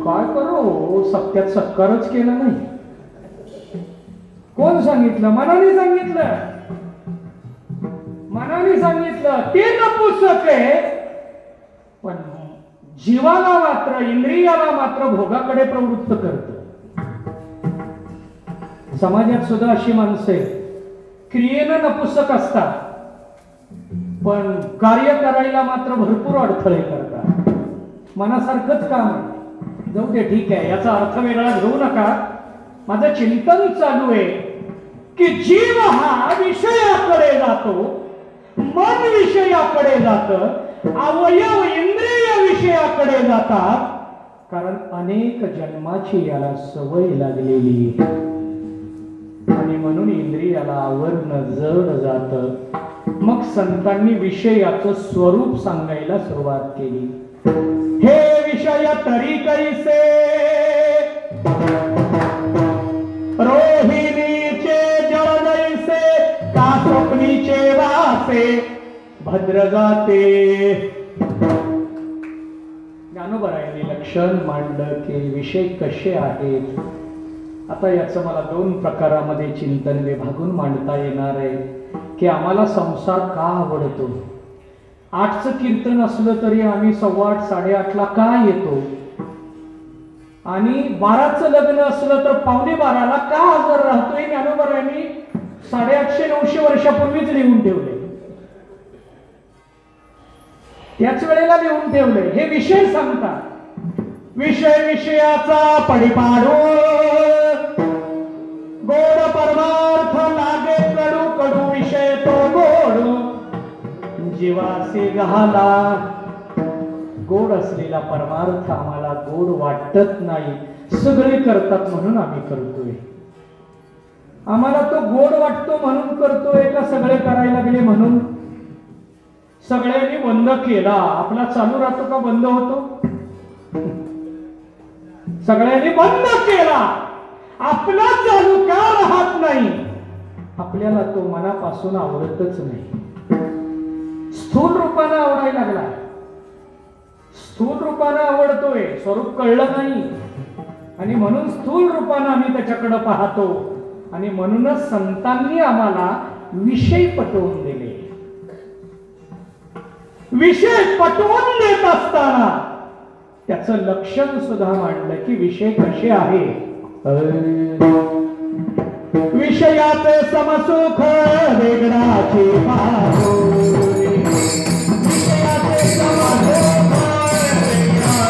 काय करू, सत्यात सत्कारच केला नाही. कोण सांगितलं? मनाने सांगितलं. मनाने सांगितलं ते नपुसक आहे, पण जीवाला मात्र, इंद्रियाला मात्र भोगाकडे प्रवृत्त करत. समाजात सुद्धा अशी माणसं आहेत, क्रियेनं नपुसक असतात पण कार्य करायला मात्र भरपूर अडथळे करतात. मनासारखंच काम आहे. जाऊ दे, ठीक आहे, याचा अर्थ वेगळा घेऊ नका. माझं चिंतन चालू आहे की जीव हा विषयाकडे जातो, मन विषयाकडे जात, अवयव इंद्रिय विषयाकडे जातात. कारण अनेक जन्माची याला सवय लागलेली आणि म्हणून इंद्रियाला आवरणं जड जात. मग संतांनी विषयाचं स्वरूप सांगायला सुरुवात केली. हे विषय तरी कैसे, रोहिणीचे जळ जैसे, का स्वप्नीचे वासे भद्र जाते. ज्ञानोबरायांनी लक्षण मांडलं की विषय कसे आहेत. आता याचं मला 2 प्रकारामध्ये चिंतन विभागून मांडता येणार आहे की आम्हाला संसार का आवडतो. 8चं कीर्तन असलं तरी आम्ही 8:15 8:30ला का येतो, आणि 12चं लग्न असलं तर 11:45ला का हजर राहतोय. ज्ञानोबरायांनी 850-900 वर्षापूर्वीच लिहून ठेवले. त्याच वेळेला लिहून ठेवले. हे विषय सांगतात. विषय विषयाचा पडिपाडू, गोड परमार्थ लागे कडू कडू, विषय तो गोड जीवासी घाला. गोड असलेला परमार्थ आम्हाला गोड वाटत नाही. सगळे करतात म्हणून आम्ही करतोय. आम्हाला तो गोड वाटतो म्हणून करतोय का सगळे करायला लागले म्हणून? सगळ्यांनी बंद केला, आपला चालू राहतो का बंद होतो? सगळ्यांनी बंद केला, आपला चालू का राहत नाही? आपल्याला तो मनापासून आवडतच नाही. स्थूल रूपानं आवडायला लागला. स्थूल रूपानं आवडतोय, स्वरूप कळलं नाही आणि म्हणून स्थूल रूपानं आम्ही त्याच्याकडे पाहतो. आणि म्हणूनच संतांनी आम्हाला विषय पटवून दिले. विषय पटवून देत असताना त्याचं लक्षण सुद्धा मांडलं की विषय कसे आहे. विषयाचे समसुख वेगळाचे पाहोरे, विषयाचे समसुख वेगळाचे पाहोरे,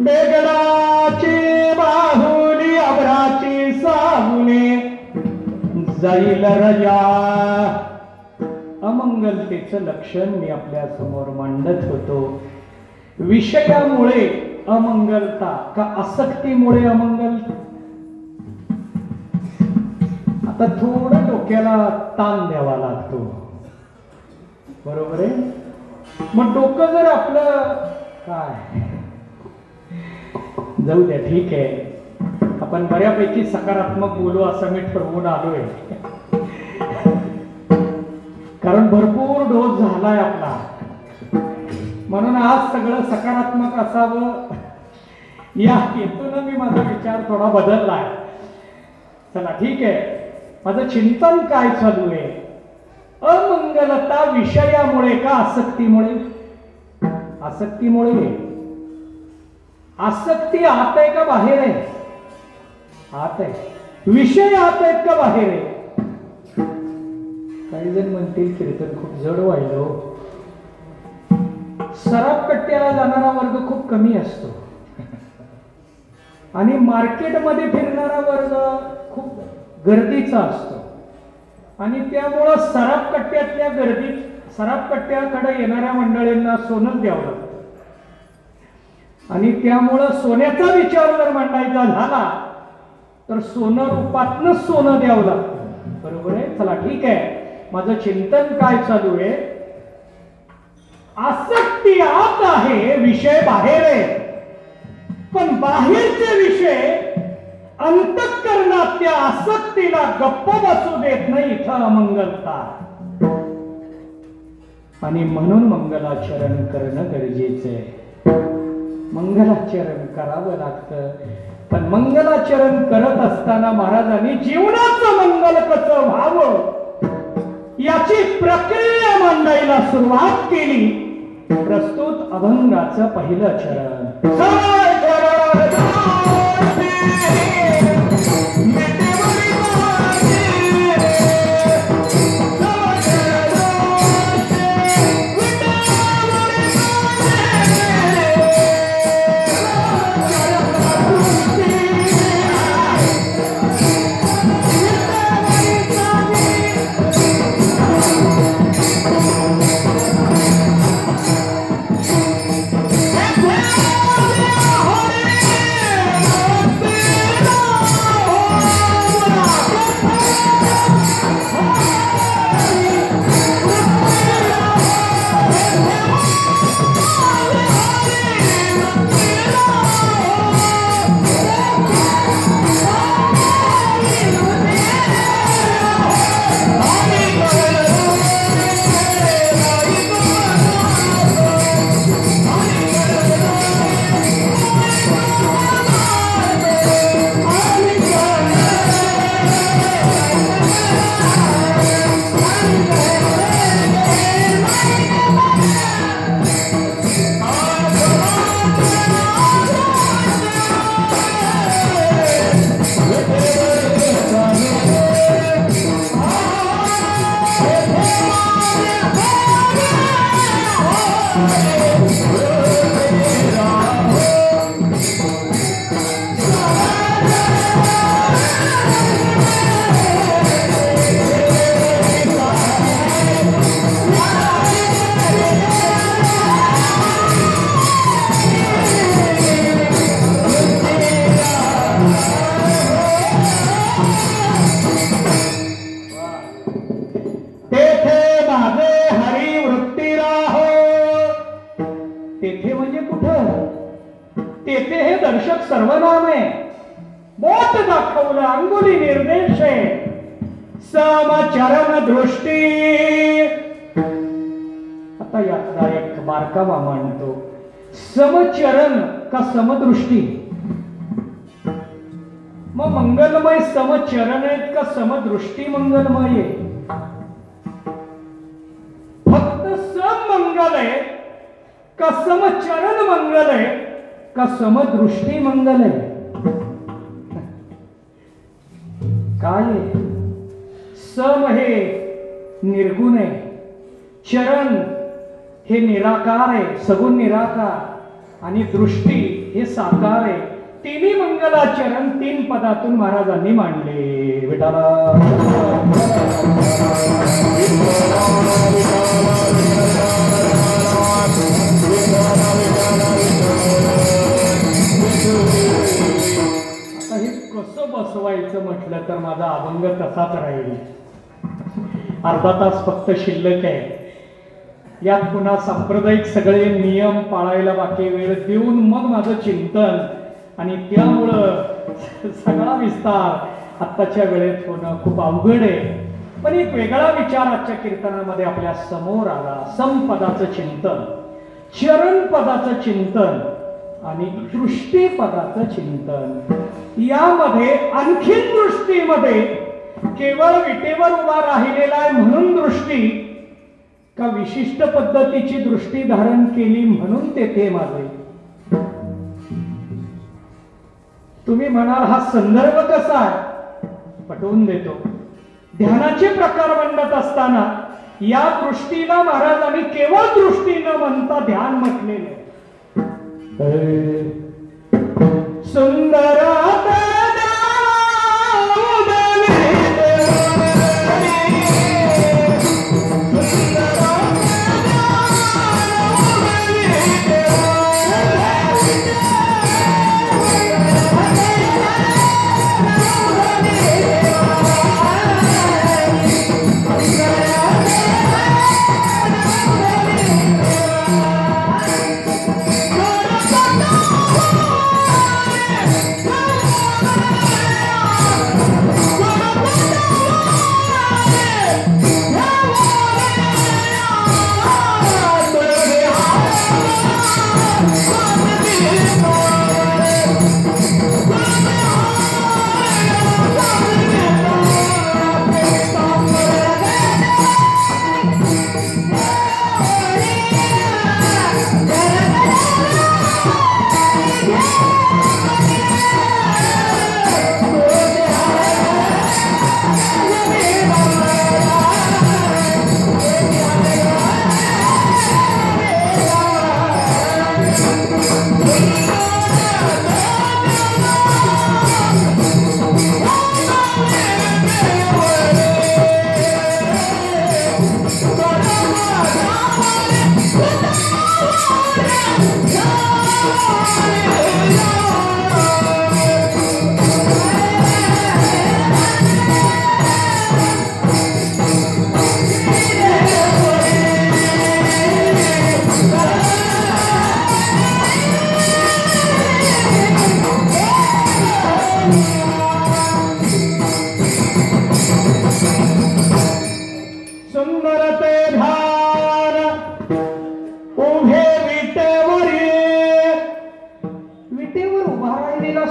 बेगडाची बाहुली अबराची सा लागूने जाईल रजा. अमंगलतेचं लक्षण मी आपल्या समोर मांडत होतो. विषयामुळे अमंगलता का आसक्तीमुळे अमंगल? आता थोडं डोक्याला ताण द्यावा लागतो, बरोबर आहे. मग डोकं जर आपलं काय जाऊ द्या, ठीक आहे, आपण बऱ्यापैकी सकारात्मक बोलू असं मी ठरवून आलोय. कारण भरपूर डोस झालाय आपला, म्हणून आज सगळं सकारात्मक असावं या हेतून मी माझा विचार थोडा बदललाय. चला ठीक आहे, माझं चिंतन काय चालू आहे? अमंगलता विषयामुळे का आसक्तीमुळे? आसक्तीमुळे. आसक्ती आत आहे का बाहेर आहे? आत आहे. विषय आत आहेत का बाहेर आहे? काही जण म्हणतील कीर्तन खूप जड व्हायलो. सराफ कट्ट्याला जाणारा वर्ग खूप कमी असतो आणि मार्केटमध्ये फिरणारा वर्ग खूप गर्दीचा असतो आणि त्यामुळं सराफ कट्ट्यातल्या गर्दीत सराफ कट्ट्याकडे येणाऱ्या मंडळींना सोनंच द्यावं लागतं आणि त्यामुळं सोन्याचा विचार जर मांडायचा झाला तर सोनं रूपातनं सोनं द्यावं लागतं, बरोबर आहे. चला ठीक आहे, माझं चिंतन काय चालू आहे? आसक्ती आत आहे, विषय बाहेर आहे, पण बाहेरचे विषय अंतःकरणात त्या आसक्तीला गप्प बसू देत नाही. इथं अमंगलता. आणि म्हणून मंगलाचरण करणं गरजेचं आहे. मंगलाचरण करावं लागतं, पण मंगलाचरण करत असताना महाराजांनी जीवनाचं मंगल कसं व्हावं याची प्रक्रिया मांडायला सुरुवात केली. प्रस्तुत अभंगाचं पहिलं चरण. सर्वनाम आहे. बोट दाखवलं, अंगुली निर्देश आहे. समचरण दृष्टी. आता यातला एक बारकावा मांडतो. समचरण का समदृष्टी? मग मंगलमय समचरण आहेत का समदृष्टी मंगलमय आहे? फक्त समंगल आहे का समचरण मंगल आहे का समदृष्टी मंगल आहे? काय आहे? सम हे निर्गुण आहे, चरण हे निराकार आहे, सगुण निराकार, आणि दृष्टी हे साकार आहे. तिन्ही मंगलाचरण 3 पदातून महाराजांनी मांडले. विठाला आता हे कसं बसवायचं म्हटलं तर माझा अभंग तसाच राहील. अर्धा तास फक्त शिल्लक आहे. यात पुन्हा सांप्रदायिक सगळे नियम पाळायला बाकी वेळ देऊन मग माझं चिंतन आणि त्यामुळं सगळा विस्तार आत्ताच्या वेळेत होणं खूप अवघड आहे. पण एक वेगळा विचार आजच्या कीर्तनामध्ये आपल्या समोर आला. समपदाचं चिंतन, चरणपदाचं चिंतन आणि दृष्टीपदाचं चिंतन. यामध्ये आणखीन दृष्टीमध्ये केवळ विटेवर उभा राहिलेला आहे म्हणून दृष्टी, का विशिष्ट पद्धतीची दृष्टी धारण केली म्हणून तेथे माझे. तुम्ही म्हणाल हा संदर्भ कसा आहे, पटवून देतो. ध्यानाचे प्रकार मांडत असताना या दृष्टीला महाराजांनी केवळ दृष्टी न म्हणता ध्यान म्हटलेले. सुंदर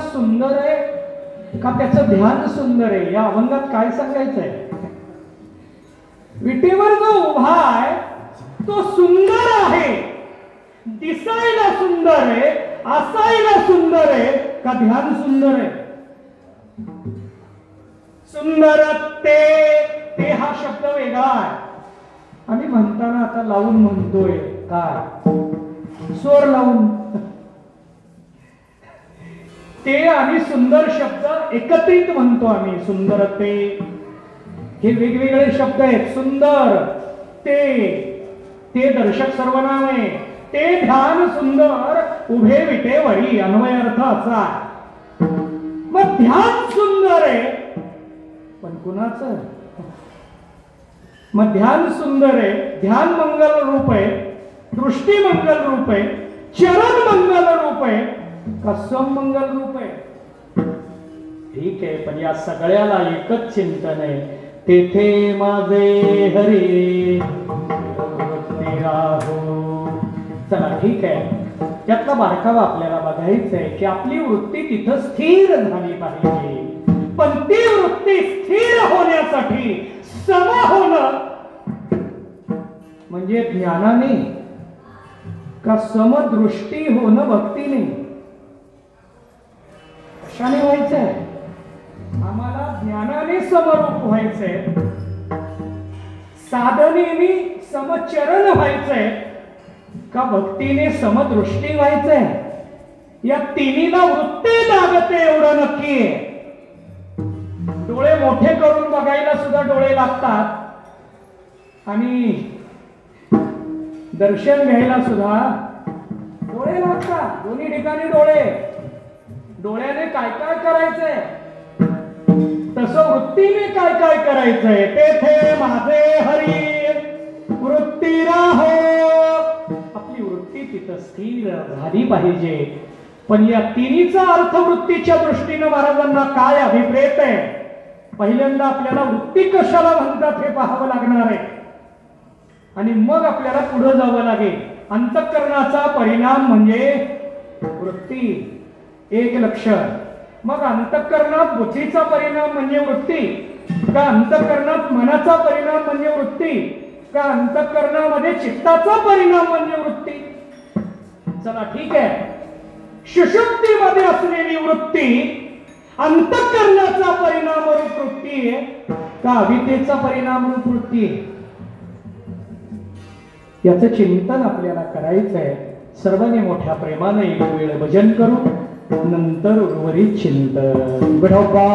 सुंदर आहे का त्याचं ध्यान सुंदर आहे, या अभंगात काय सांगायचंय. विटेवर जो उभा आहे तो सुंदर आहे, दिसायला सुंदर आहे, असायला सुंदर आहे का ध्यान सुंदर आहे. सुंदर ते हा शब्द वेगळा आहे. आम्ही म्हणताना आता लावून म्हणतोय काय, स्वर लावून. ते आणि सुंदर शब्द एकत्रित म्हणतो आम्ही. सुंदर ते हे वेगवेगळे शब्द आहेत. सुंदर ते दर्शक सर्वनाम आहे. ते ध्यान सुंदर उभे विटेवरी, अन्वय अर्थ असा. मग ध्यान सुंदर आहे पण कुणाचं. मग ध्यान सुंदर आहे, ध्यान मंगल रूप आहे, दृष्टी मंगल रूप आहे, चरण मंगल रूप आहे का समंगल रूप आहे. ठीक आहे, पण या सगळ्याला एकच चिंतन आहे, तेथे माझे हरी राहो. चला ठीक आहे, त्यातला बारकावा आपल्याला बघायचा आहे की आपली वृत्ती तिथं स्थिर झाली पाहिजे. पण ती वृत्ती स्थिर होण्यासाठी सम होणं म्हणजे ज्ञानाने का समदृष्टी होणं भक्तीने. कशाने व्हायचंय आम्हाला, ज्ञानाने समरूप व्हायचंय, साधनेने समचरण व्हायचंय का भक्तीने समदृष्टी व्हायचंय. या तिन्हीला वृत्ती लागली लागते एवढं नक्की आहे. डोळे मोठे करून बघायला सुद्धा डोळे लागतात आणि दर्शन घ्यायला सुद्धा डोळे लागतात. दोन्ही ठिकाणी डोळे. डोळ्याने काय काय करायचंय तसं वृत्तीने काय काय करायचंय. तेथे माझे हरी वृत्ती राहो. आपली वृत्ती तिथं स्थिर झाली पाहिजे. पण या तिन्हीचा अर्थ वृत्तीच्या दृष्टीनं महाराजांना काय अभिप्रेत आहे. पहिल्यांदा आपल्याला वृत्ती कशाला म्हणतात हे पाहावं लागणार आहे आणि मग आपल्याला पुढे जावं लागेल. अंतःकरणाचा परिणाम म्हणजे वृत्ती, एक लक्ष. मग अंतःकरणात बुद्धीचा परिणाम म्हणजे वृत्ती का अंतःकरणात मनाचा परिणाम म्हणजे वृत्ती का अंतःकरणामध्ये चित्ताचा परिणाम म्हणजे वृत्ती. चला ठीक आहे. सुषुप्तीमध्ये असलेली वृत्ती अंतःकरणाचा परिणाम रूप वृत्ती आहे का अविद्येचा परिणाम रूप वृत्ती आहे. याचं चिंतन आपल्याला करायचं आहे. सर्वांनी मोठ्या प्रेमाने एक वेळ भजन करू, नंतर उर्वरित चिंतन. विठोबा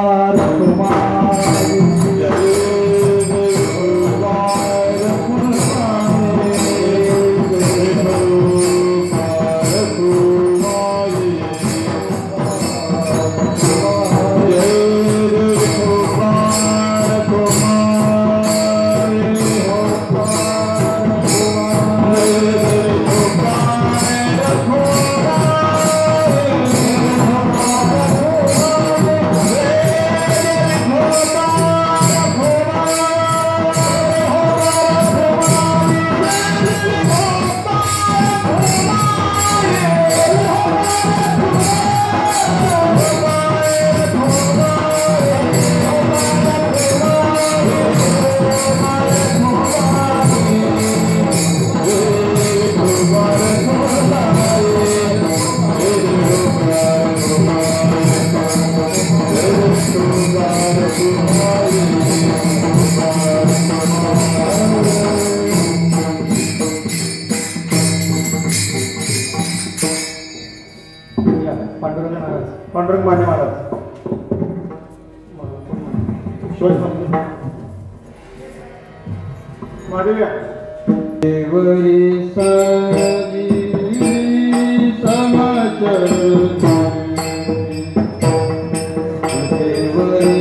पांडुरंग माने महाराज. महादेव्या देवरी सारी समाचार देवरी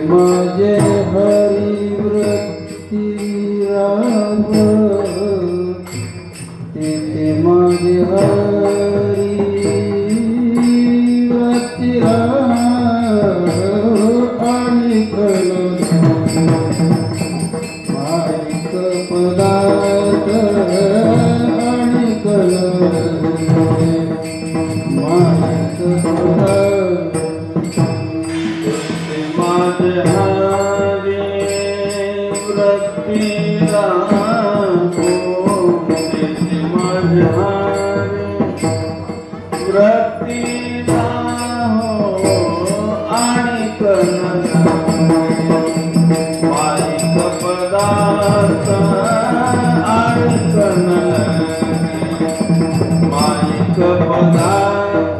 माझे हरी वृत्ती राम तेथे माझे हरी वृत्ती राम आणि माईक पदार्थ आणि माईक पदार्थ माझे हरी वृत्ती राहो माझे हरी वृत्ती राहो आणि माईक पदार्थ आणि माईक पदार्थ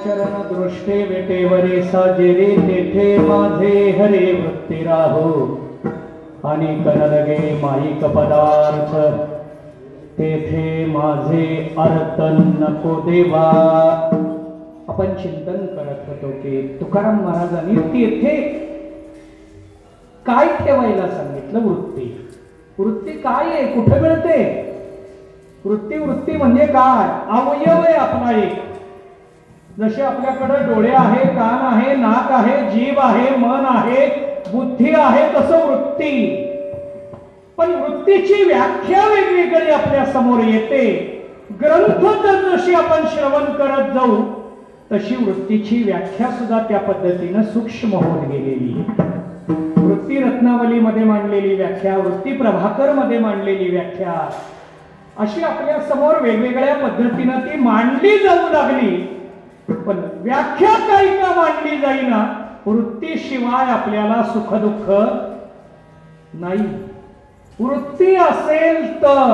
समचरण दृष्टे वेटेवरे साजेरे तेथे माझे हरे वृत्ती राहो आणि कनलगे माईक पदार्थ तेथे माझे अर्थ नको देवा. आपण चिंतन करत होतो की तुकाराम महाराजांनी तेथे काय ठेवायला सांगितलं? वृत्ती. वृत्ती काय आहे? कुठे मिळते वृत्ती? वृत्ती म्हणजे काय? अवयव आहे आपला एक. जसे आपल्याकडे डोळे आहे, कान आहे, नाक आहे, जीभ आहे, मन आहे, बुद्धी आहे, तसं वृत्ती. पण वृत्तीची व्याख्या वेगवेगळी आपल्या समोर येते. ग्रंथ तर जशी आपण श्रवण करत जाऊ तशी वृत्तीची व्याख्या सुद्धा त्या पद्धतीनं सूक्ष्म होत गेलेली. वृत्ती रत्नावलीमध्ये मांडलेली व्याख्या, वृत्ती प्रभाकर मध्ये मांडलेली व्याख्या, अशी आपल्या समोर वेगवेगळ्या पद्धतीनं ती मांडली जाऊ लागली. पण व्याख्या काही का मांडली जाईना? वृत्तीशिवाय आपल्याला सुख दुःख नाही. वृत्ती असेल तर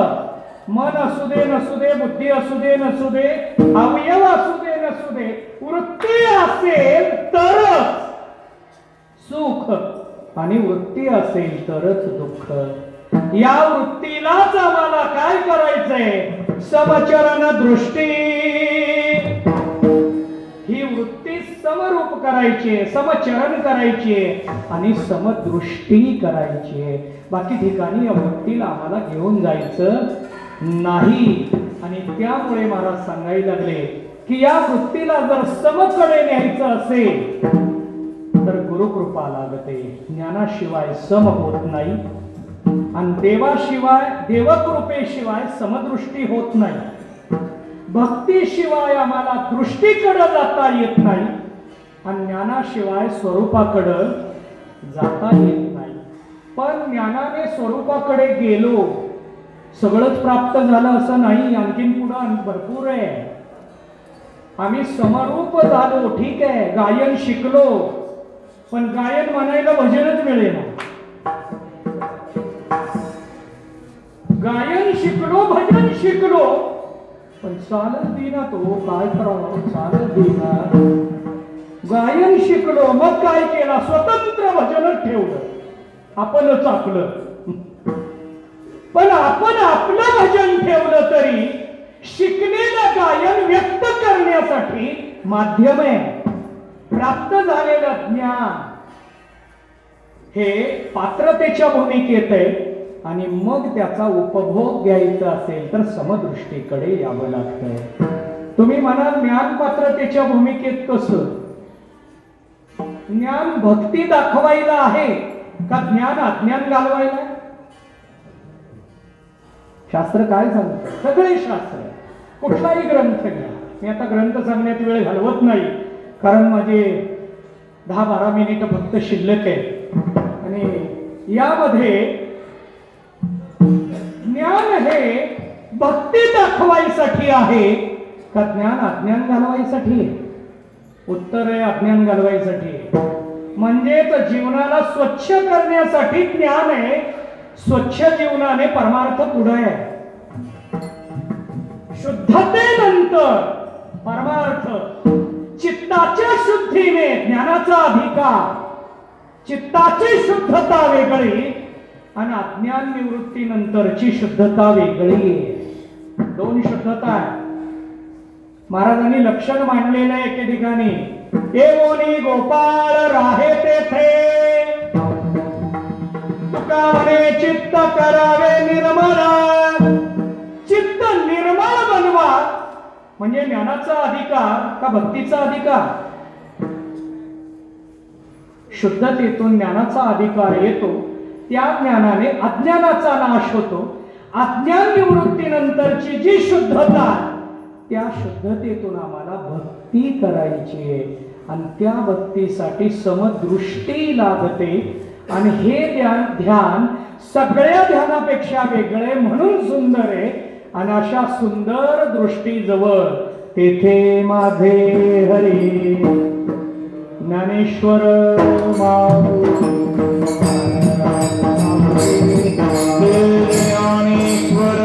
मन असू दे नसू दे, बुद्धी असू दे नसू दे, अवयव असू दे नसू दे, वृत्ती असेल तरच सुख आणि वृत्ती असेल तरच दुःख. या वृत्तीलाच आम्हाला काय करायचंय? समचरण दृष्टी. ही वृत्ती समरूप करायची, समचरण करायची आणि समदृष्टी करायची. बाकी ठिकाणी या वृत्तीला आम्हाला घेऊन जायचं नाही. आणि त्यामुळे महाराज सांगायला लागले की या वृत्तीला जर समकडे न्यायचं असेल तर गुरुकृपा लागते. ज्ञानाशिवाय सम होत नाही आणि देवाशिवाय, देवकृपेशिवाय समदृष्टी होत नाही. भक्तीशिवाय आम्हाला दृष्टीकडे जाता येत नाही आणि ज्ञानाशिवाय स्वरूपाकडे जाता येत नाही. पण ज्ञानाने स्वरूपाकडे गेलो सगळंच प्राप्त झालं असं नाही. आणखीन पुढं भरपूर आहे. आम्ही समरूप झालो, ठीक आहे, गायन शिकलो, पण गायन म्हणायला भजनच मिळेना. गायन शिकलो, भजन शिकलो, पण चालच देईना. तो काय करावं? चालच देईना. गायन शिकलो, मग काय केला? स्वतंत्र भजनच ठेवलं, आपणच आपलं. पण आपण आपलं भजन ठेवलं तरी शिकलेलं गायन व्यक्त करण्यासाठी माध्यम आहे. प्राप्त झालेलं ज्ञान हे पात्रतेच्या भूमिकेत आहे आणि मग त्याचा उपभोग घ्यायचा असेल तर समदृष्टीकडे यावं लागतंय. तुम्ही म्हणाल ज्ञान पात्रतेच्या भूमिकेत कसं? ज्ञान भक्ती दाखवायला आहे का ज्ञान अज्ञान घालवायला? शास्त्र काय सांगतं? सगळे शास्त्र, कुठलाही ग्रंथ घ्या. मी आता ग्रंथ सांगण्यात वेळ घालवत नाही कारण माझे 10-12 मिनिट फक्त शिल्लक आहे. आणि यामध्ये ज्ञान हे भक्ती दाखवायसाठी आहे का ज्ञान अज्ञान घालवायसाठी? उत्तर आहे अज्ञान घालवायसाठी. म्हणजेच जीवनाला स्वच्छ करण्यासाठी ज्ञान आहे. स्वच्छ जीवनाने परमार्थ पुढे आहे. शुद्धतेनंतर परमार्थ. चित्ताच्या शुद्धीने ज्ञानाचा अधिकार. चित्ताची शुद्धता वेगळी आणि अज्ञान निवृत्तीनंतरची शुद्धता वेगळी. दोन शुद्धता आहे. महाराजांनी लक्षण मांडलेलं आहे एके ठिकाणी. एवोनी गोपाळ राहे तेथे तुका म्हणे चित्त करावे निर्मळ. चित्त निर्मळ बनवा म्हणजे ज्ञानाचा अधिकार का भक्तीचा अधिकार? शुद्धतेतून ज्ञानाचा अधिकार येतो. त्या ज्ञानाने अज्ञानाचा नाश होतो. अज्ञान निवृत्तीनंतरची जी शुद्धता त्या शुद्धतेतून आम्हाला भक्ती करायची आहे आणि त्या भक्तीसाठी समदृष्टी लागते. आणि हे ध्यान सगळ्या ध्यानापेक्षा वेगळे म्हणून सुंदर आहे. आणि अशा सुंदर दृष्टीजवळ तेथे माझे हरी ज्ञानेश्वर ज्ञानेश्वर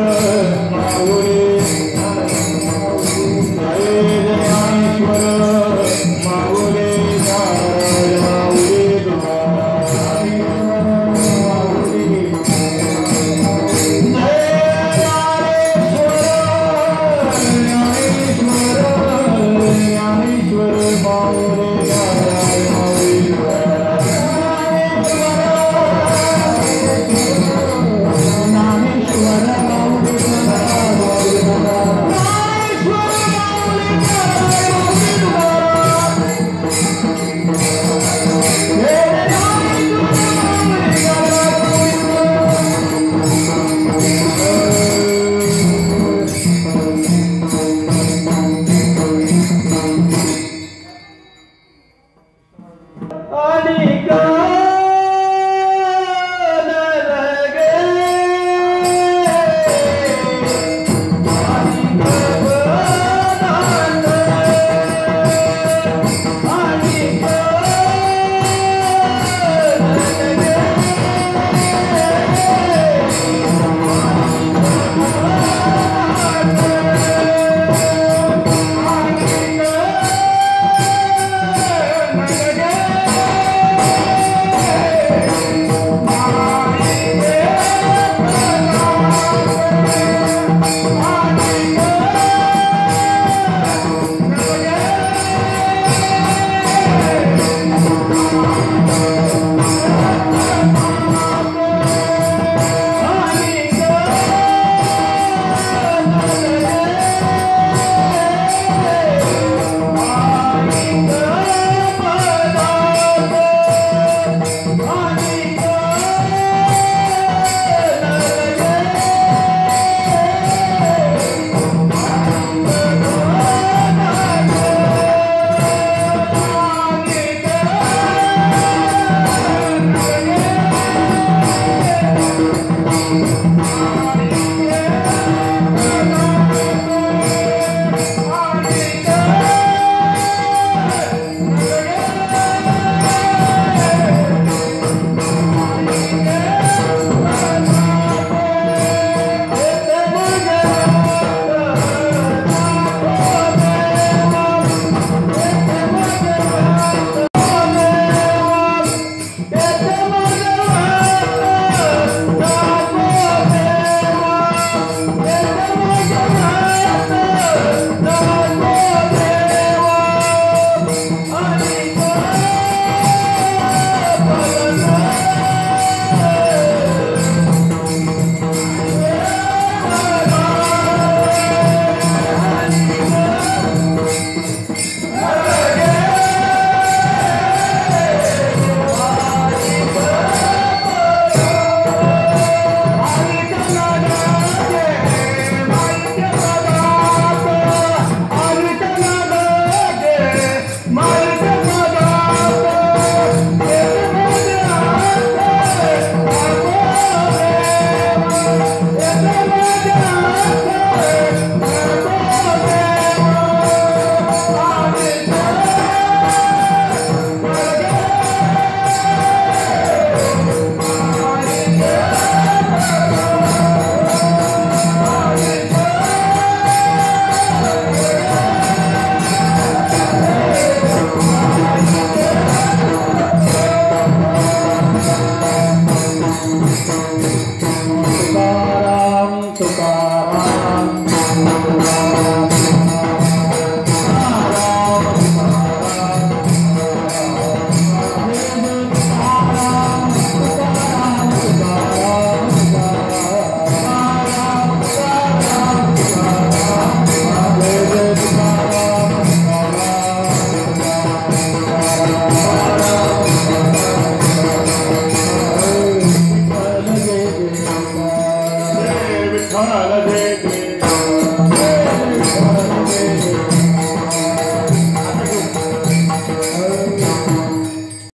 विठ्ठल जय जय